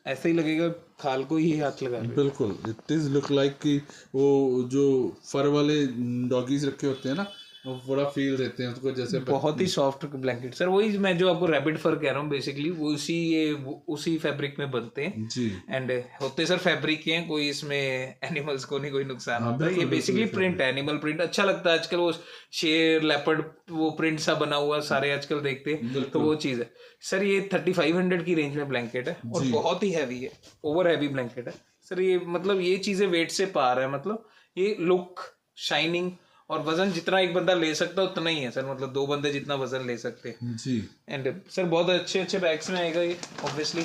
ऐसा ही लगेगा खाल को ही हाथ लगा रहे। बिल्कुल, इट इज लुक लाइक कि वो जो फर वाले डॉगीज रखे होते हैं ना, वो बड़ा फील देते हैं उसको, जैसे बहुत ही सॉफ्ट ब्लैंकेट सर। वही मैं जो आपको रैबिट फर कह रहा हूँ, बेसिकली वो उसी फैब्रिक में बनते हैं जी। एंड होते सर फैब्रिक के हैं, कोई इसमें एनिमल्स को नहीं कोई नुकसान होता है। ये बेसिकली प्रिंट है, एनिमल प्रिंट अच्छा लगता है आजकल, वो शेर लेपर्ड वो प्रिंट सा बना हुआ सारे आजकल देखते हैं, तो वो चीज़ है सर। ये 3500 की रेंज में ब्लैंकेट है, और बहुत ही हैवी है, ओवर हैवी ब्लैंकेट है सर। ये मतलब ये चीज़ें वेट से पार है, मतलब ये लुक, शाइनिंग और वजन जितना एक बंदा ले सकता है उतना ही है सर, मतलब 2 बंदे जितना वजन ले सकते हैं जी। एंड सर बहुत अच्छे बैग्स में आएगा ये। ऑब्वियसली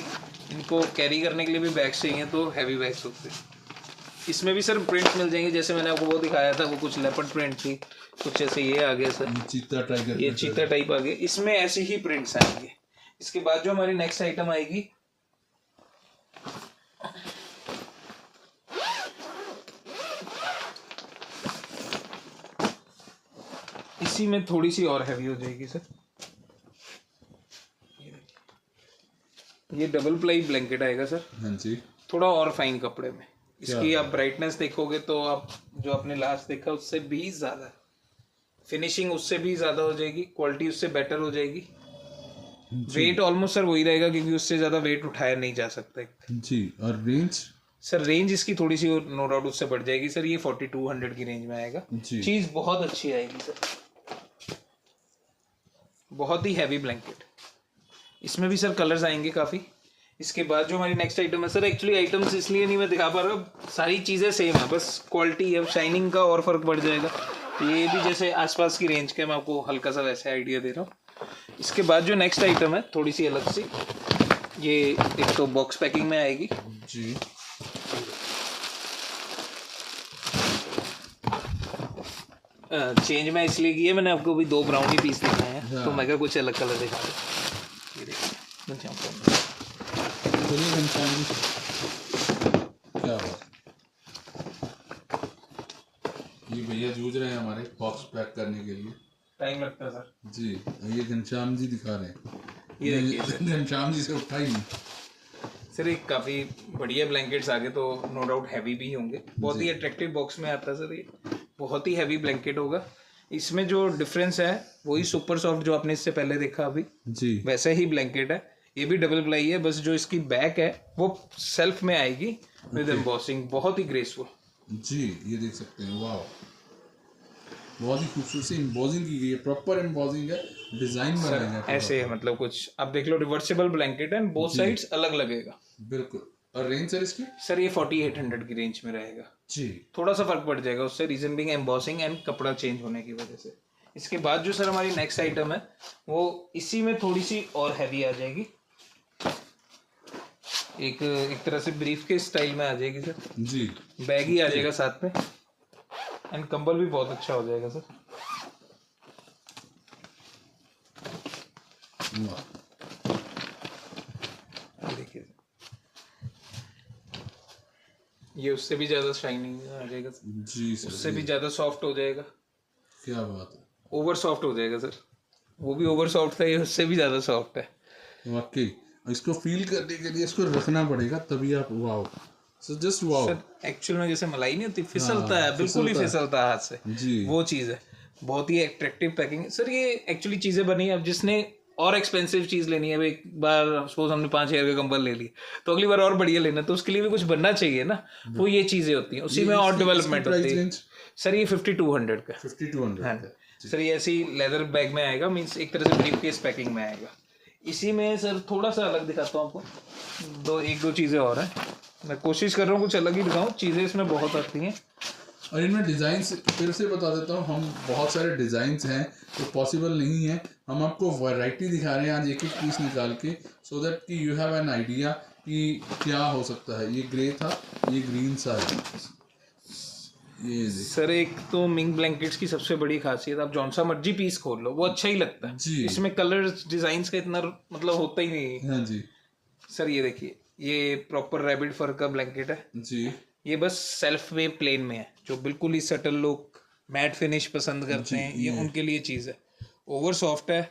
इनको कैरी करने के लिए भी बैग्स चाहिए, तो हैवी बैग्स होते हैं। इसमें भी सर प्रिंट्स मिल जाएंगे, जैसे मैंने आपको वो दिखाया था, वो कुछ लेपर्ड प्रिंट थी, कुछ ऐसे ये आ गया सर, चीता टाइगर, ये चीता टाइप आ गया, इसमें ऐसे ही प्रिंट्स आएंगे। इसके बाद जो हमारी नेक्स्ट आइटम आएगी, इसी में थोड़ी सी और हैवी हो जाएगी सर। ये डबल प्लाई ब्लैंकेट आएगा सर, हाँ जी। थोड़ा और फाइन कपड़े में। इसकी आप ब्राइटनेस देखोगे तो आप जो आपने लास्ट देखा उससे भी ज्यादा फिनिशिंग उससे भी ज़्यादा हो जाएगी, क्वालिटी उससे बेटर हो जाएगी। वेट ऑलमोस्ट सर वही रहेगा क्योंकि उससे ज़्यादा वेट उठाया नहीं जा सकता। जी। और रेंज सर रेंज इसकी थोड़ी सी नो डाउट उससे बढ़ जाएगी सर, ये 4200 की रेंज में आएगा। चीज़ बहुत अच्छी आएगी सर, बहुत ही हैवी ब्लैंकेट। इसमें भी सर कलर्स आएंगे काफ़ी। इसके बाद जो हमारी नेक्स्ट आइटम है सर, एक्चुअली आइटम्स इसलिए नहीं मैं दिखा पा रहा हूँ, सारी चीज़ें सेम है, बस क्वालिटी है, शाइनिंग का और फर्क बढ़ जाएगा। ये भी जैसे आसपास की रेंज के मैं आपको हल्का सा वैसे आइडिया दे रहा हूँ। इसके बाद जो नेक्स्ट आइटम है थोड़ी सी अलग सी, ये एक तो बॉक्स पैकिंग में आएगी जी। चेंज में इसलिए की है, मैंने आपको भी 2 ब्राउनी पीस दिखाए हैं तो मैं क्या कुछ अलग कलर दिखा दूँ। ये देखिए क्या बात, ये भैया जूझ रहे हैं हमारे बॉक्स पैक करने के लिए, टाइम लगता है सर जी। ये घनश्याम जी दिखा रहे हैं, ये देखिए घनश्याम जी से उठा ही नहीं सर। एक काफ़ी बढ़िया ब्लैंकेट्स आगे तो नो डाउट हैवी भी होंगे, बहुत ही अट्रैक्टिव बॉक्स में आता है सर। ये बहुत ही हैवी ब्लैंकेट होगा। इसमें जो डिफरेंस है वही सुपर सॉफ्ट जो आपने इससे पहले देखा अभी जी, वैसे ही ब्लैंकेट है। ये भी डबल प्लाई है, बस जो इसकी बैक है वो सेल्फ में आएगी विद एम्बॉसिंग, बहुत ही ग्रेसफुल जी। ये देख सकते हैं, वाह, बहुत ही खूबसूरत से एम्बॉसिंग की गई है, प्रॉपर एम्बॉसिंग है, डिजाइन बनाया है ऐसे है, मतलब कुछ आप देख लो, रिवर्सिबल ब्लैंकेट है, बोथ साइड्स अलग लगेगा। बिल्कुल। और रेंज सर इसकी? सर ये 4800 की रेंज में रहेगा जी। थोड़ा सा फर्क पड़ जाएगा उससे, रीजन बिंग एम्बॉसिंग एंड कपड़ा चेंज होने की वजह से। इसके बाद जो सर हमारी नेक्स्ट आइटम है वो इसी में थोड़ी सी और हैवी आ जाएगी, एक तरह से ब्रीफ के स्टाइल में आ जाएगी सर जी। बैग ही आ जाएगा साथ में, एंड कंबल भी बहुत अच्छा हो जाएगा सर। देखिए ये उससे भी ज्यादा शाइनिंग आ जाएगा सर जी सर, उससे भी ज्यादा सॉफ्ट हो जाएगा। क्या बात है, ओवर सॉफ्ट हो जाएगा सर, वो भी ओवर सॉफ्ट था, ये उससे भी ज्यादा सॉफ्ट है वाकई। इसको फील करने के लिए इसको रखना पड़ेगा तभी आप, wow sir, just wow sir. Actual में जैसे मलाई नहीं होती, फिसलता है, बिल्कुल ही फिसलता है हाथ से जी, वो चीज़ है। बहुत ही अट्रैक्टिव पैकिंग सर। ये एक्चुअली चीज़ें बनी, अब जिसने और एक्सपेंसिव चीज़ लेनी है, अब एक बार सपोज हमने 5000 का कंबल ले लिया तो अगली बार और बढ़िया लेना, तो उसके लिए भी कुछ बनना चाहिए ना, वो ये चीज़ें होती हैं, उसी में और डेवलपमेंट होती है। सर ये 5200 का 5200 हाँ सर। ये ऐसी लेदर बैग में आएगा, मीन्स एक तरह से ब्रीफ केस पैकिंग में आएगा। इसी में सर थोड़ा सा अलग दिखाता हूँ आपको, एक दो चीज़ें और हैं, मैं कोशिश कर रहा हूँ कुछ अलग ही दिखाऊँ, चीज़ें इसमें बहुत आती हैं। और इनमें डिज़ाइंस फिर से बता देता हूँ, हम बहुत सारे डिज़ाइंस हैं तो पॉसिबल नहीं है, हम आपको वैरायटी दिखा रहे हैं आज एक एक पीस निकाल के, सो दैट कि यू हैव एन आइडिया कि क्या हो सकता है। ये ग्रे था, ये ग्रीन सा है। ये सर एक तो मिंग ब्लैंकेट्स की सबसे बड़ी खासियत, आप जौन सा मर्जी पीस खोल लो वो अच्छा ही लगता है जी। इसमें कलर्स डिजाइन्स का इतना मतलब होता ही नहीं। हाँ जी सर ये देखिए, ये प्रॉपर रैबिट फर का ब्लैंकेट है जी। ये बस सेल्फ में प्लेन में है, जो बिल्कुल ही सटल लोग मैट फिनिश पसंद करते हैं ये उनके लिए चीज़ है। ओवर सॉफ्ट है,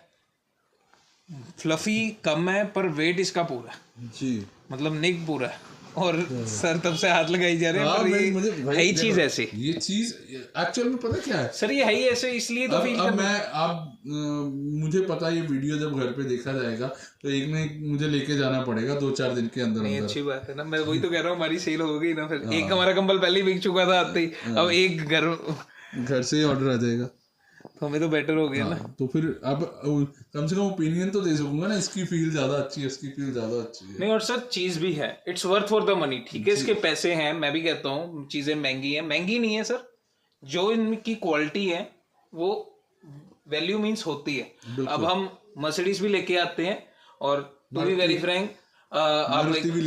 फ्लफी कम है, पर वेट इसका पूरा है जी, मतलब निक पूरा है। और सर तब से हाथ लगाई जा रहे हैं, पर ये है ही चीज ऐसी। ये चीज एक्चुअल में पता क्या है सर, ये है ही ऐसे, इसलिए तो फील अब मैं मुझे पता ये वीडियो जब घर पे देखा जाएगा तो एक ना एक मुझे लेके जाना पड़ेगा 2-4 दिन के अंदर अंदर। अच्छी बात है ना, मैं वही तो कह रहा हूँ, हमारी सेल हो गई ना फिर। एक हमारा कंबल पहले ही बिक चुका था आते ही, अब एक घर से ही ऑर्डर आ जाएगा तो हमें तो बेटर हो गया ना। तो फिर अब कम से कम ओपिनियन तो दे सकूंगा ना, इसकी फील ज्यादा अच्छी है, इसकी फील ज्यादा अच्छी है। नहीं, और सर चीज भी है, it's worth for the money. ठीक है, इसके पैसे हैं, मैं भी कहता हूँ चीजें महंगी हैं, महंगी नहीं है सर, जो इनकी क्वालिटी है वो वैल्यू मीन्स होती है। अब हम मर्सिडीज भी लेके आते हैं, और to be very frank Maruti भी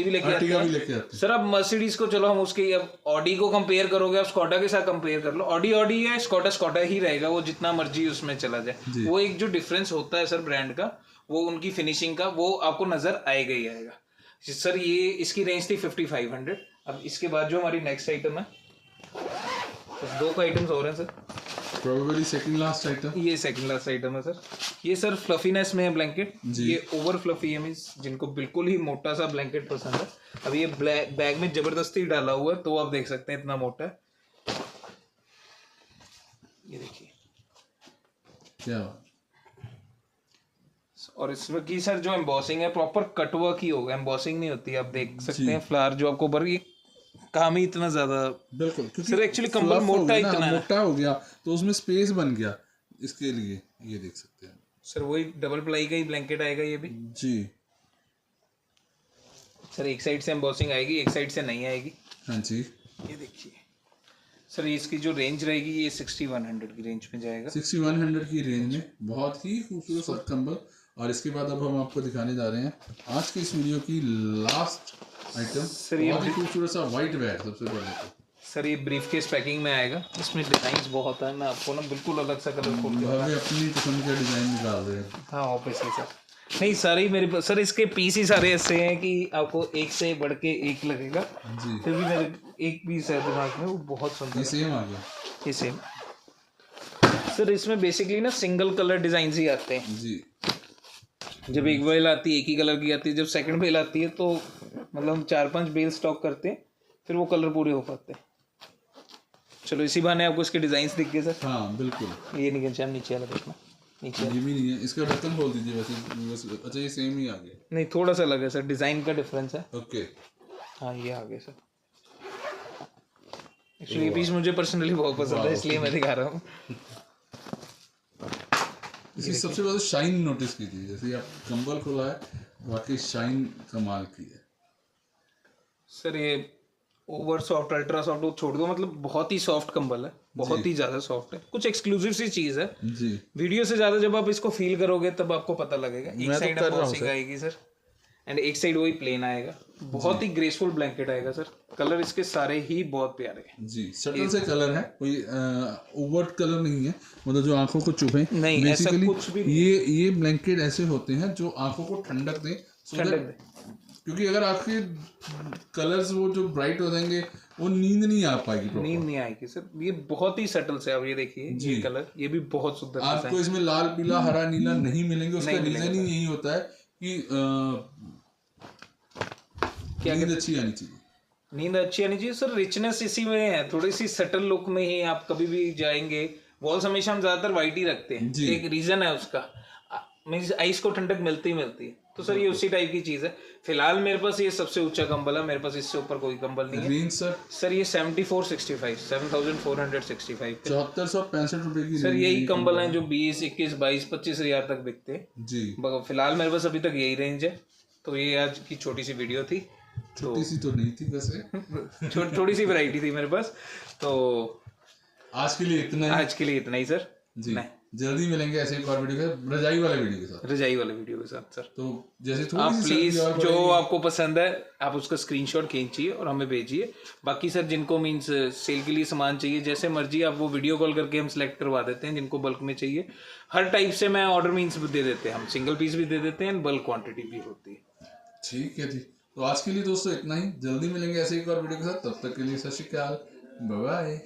लेके आते हैं सर। अब मर्सिडीज को चलो हम उसके, अब ऑडी को कंपेयर करोगे, आप स्कॉडा के साथ कंपेयर कर लो, ऑडी है, स्कॉडा ही रहेगा, वो जितना मर्जी उसमें चला जाए। वो एक जो डिफरेंस होता है सर ब्रांड का, वो उनकी फिनिशिंग का, वो आपको नजर आएगा ही आएगा सर। ये इसकी रेंज थी 5500। अब इसके बाद जो हमारी नेक्स्ट आइटम है, तो 2 का आइटम्स और हैं sir, probably second last item. ये सेकंड लास्ट आइटम है सर। ये सर फ्लफीनेस में है ब्लैंकेट, ये ओवर फ्लफी है, मींस जिनको बिल्कुल ही मोटा सा ब्लैंकेट पसंद है। अब ये बैग में जबरदस्ती डाला हुआ है, तो आप देख सकते हैं इतना मोटा है। ये देखिए, क्या बात। और इसमें की सर जो एम्बॉसिंग है प्रॉपर कटवर्क ही होगा, एम्बॉसिंग नहीं होती, आप देख सकते हैं फ्लावर जो आपको ऊपर, ये काम ही इतना ज्यादा। बिल्कुल, क्योंकि सर एक्चुअली कंबल मोटा इतना है, मोटा हो गया तो उसमें स्पेस बन गया इसके लिए, ये देख सकते हैं सर। वही डबल प्लाई का ही ब्लैंकेट आएगा ये भी जी। सर एक साइड से एम्बॉसिंग आएगी, एक साइड से नहीं आएगी। हाँ जी, ये देखिए सर, इसकी जो रेंज रहेगी ये 6100 की रेंज में जाएगा। 6100 की रेंज में बहुत ही खूबसूरत सा कंबल। और इसके बाद अब हम आपको दिखाने जा रहे हैं आज की इस वीडियो की लास्ट आइटम, बहुत ही खूबसूरत सा व्हाइट बैग। सबसे पहले तो सर ये ब्रीफ केस पैकिंग में आएगा, इसमें डिजाइन बहुत है, मैं आपको ना बिल्कुल अलग सा कलर खोल के अपनी पसंद का डिजाइन निकाल रहे हैं। हाँ ऑब्वियसली सर, नहीं सारे ही मेरे सर इसके पीस ही सारे ऐसे हैं कि आपको एक से बढ़ के एक लगेगा जी। फिर भी मेरे एक पीस है दिमाग में, वो बहुत सुंदर। ये सेम आ गया, ये सेम सर। इसमें बेसिकली ना सिंगल कलर डिजाइन ही आते हैं जी। जब एक बेल आती है एक ही कलर की आती है, जब सेकंड बेल आती है तो मतलब हम 4-5 बेल स्टॉक करते हैं, फिर वो कलर पूरे हो पाते हैं। चलो इसी बहाने आपको इसके डिजाइन दिख गए सर। हाँ बिल्कुल, ये नहीं नीचे वाला देखना, नीचे ये भी नहीं है, इसका ढक्कन खोल दीजिए वैसे। अच्छा ये सेम ही आ गया, नहीं थोड़ा सा अलग है सर, डिजाइन का डिफरेंस है। ओके हाँ ये आ गया सर। एक्चुअली ये पीस मुझे पर्सनली बहुत पसंद है, इसलिए मैं दिखा रहा हूँ। इसकी सबसे ज्यादा शाइन नोटिस कीजिए, जैसे आप कंबल खोला है, वाकई शाइन कमाल की है सर। ये ओवर सॉफ्ट अल्ट्रा सॉफ्ट वो छोड़ दो, मतलब बहुत ही सॉफ्ट कंबल है, बहुत ही ज्यादा सॉफ्ट है, कुछ एक्सक्लूसिव सी चीज है जी। वीडियो से ज्यादा जब आप इसको फील करोगे तब आपको पता लगेगा। एक साइड एम्बॉसिंग आएगी सर, एंड एक साइड वही प्लेन आएगा, बहुत ही ग्रेसफुल ब्लैंकेट आएगा सर। कलर इसके सारे ही बहुत प्यारे हैं जी, सटल से कलर है, कोई ओवर कलर नहीं है, मतलब जो आंखों को चुभे नहीं, ऐसा कुछ भी नहीं। ये ब्लैंकेट ऐसे होते हैं जो आंखों को ठंडक दें, क्योंकि अगर आपके कलर्स वो जो ब्राइट हो जाएंगे वो नींद नहीं आ पाएगी, नींद नहीं आएगी सर। ये बहुत ही सटल से, आप ये देखिए ये कलर, ये भी बहुत सुंदर। आपको इसमें लाल पीला हरा नीला नहीं मिलेंगे, उसका रीजन ही यही होता है कि नींद अच्छी आनी चाहिए। नींद अच्छी आनी चाहिए सर, रिचनेस इसी में है, थोड़ी सी सटल लुक में ही आप कभी भी जाएंगे। वॉल्स हमेशा हम ज्यादातर व्हाइट ही रखते हैं, एक रीजन है उसका, मींस आइस को ठंडक मिलती ही मिलती है, तो सर ये उसी टाइप की चीज है। फिलहाल मेरे पास ये सबसे ऊंचा कंबल है, मेरे पास इससे ऊपर कोई कंबल नहीं है। रेंज सर ये 7465 7465 7465 रुपए की सर। यही कंबल है जो 20, 21, 22, 25 हजार तक बिकते हैं जी। फिलहाल मेरे पास अभी तक यही रेंज है। तो ये आज की छोटी सी वीडियो थी, छोटी सी तो नहीं थी वैसे थोड़ी सी वैरायटी थी मेरे पास। तो आज के लिए इतना ही सर जी। जल्दी मिलेंगे ऐसे एक और वीडियो के, रजाई वाले वीडियो के साथ सर। तो जैसे आप प्लीज जो आपको पसंद है आप उसका स्क्रीनशॉट खींचिए और हमें भेजिए। बाकी सर जिनको मींस सेल के लिए सामान चाहिए, जैसे मर्जी आप वो वीडियो कॉल करके हम सिलेक्ट करवा देते हैं। जिनको बल्क में चाहिए हर टाइप से मैं ऑर्डर मींस दे देते हैं, हम सिंगल पीस भी दे देते हैं, बल्क क्वांटिटी भी होती है। ठीक है जी, तो आज के लिए दोस्तों इतना ही, जल्दी मिलेंगे ऐसे एक और वीडियो के साथ, तब तक के लिए सत श्री अकाल, बाय बाय।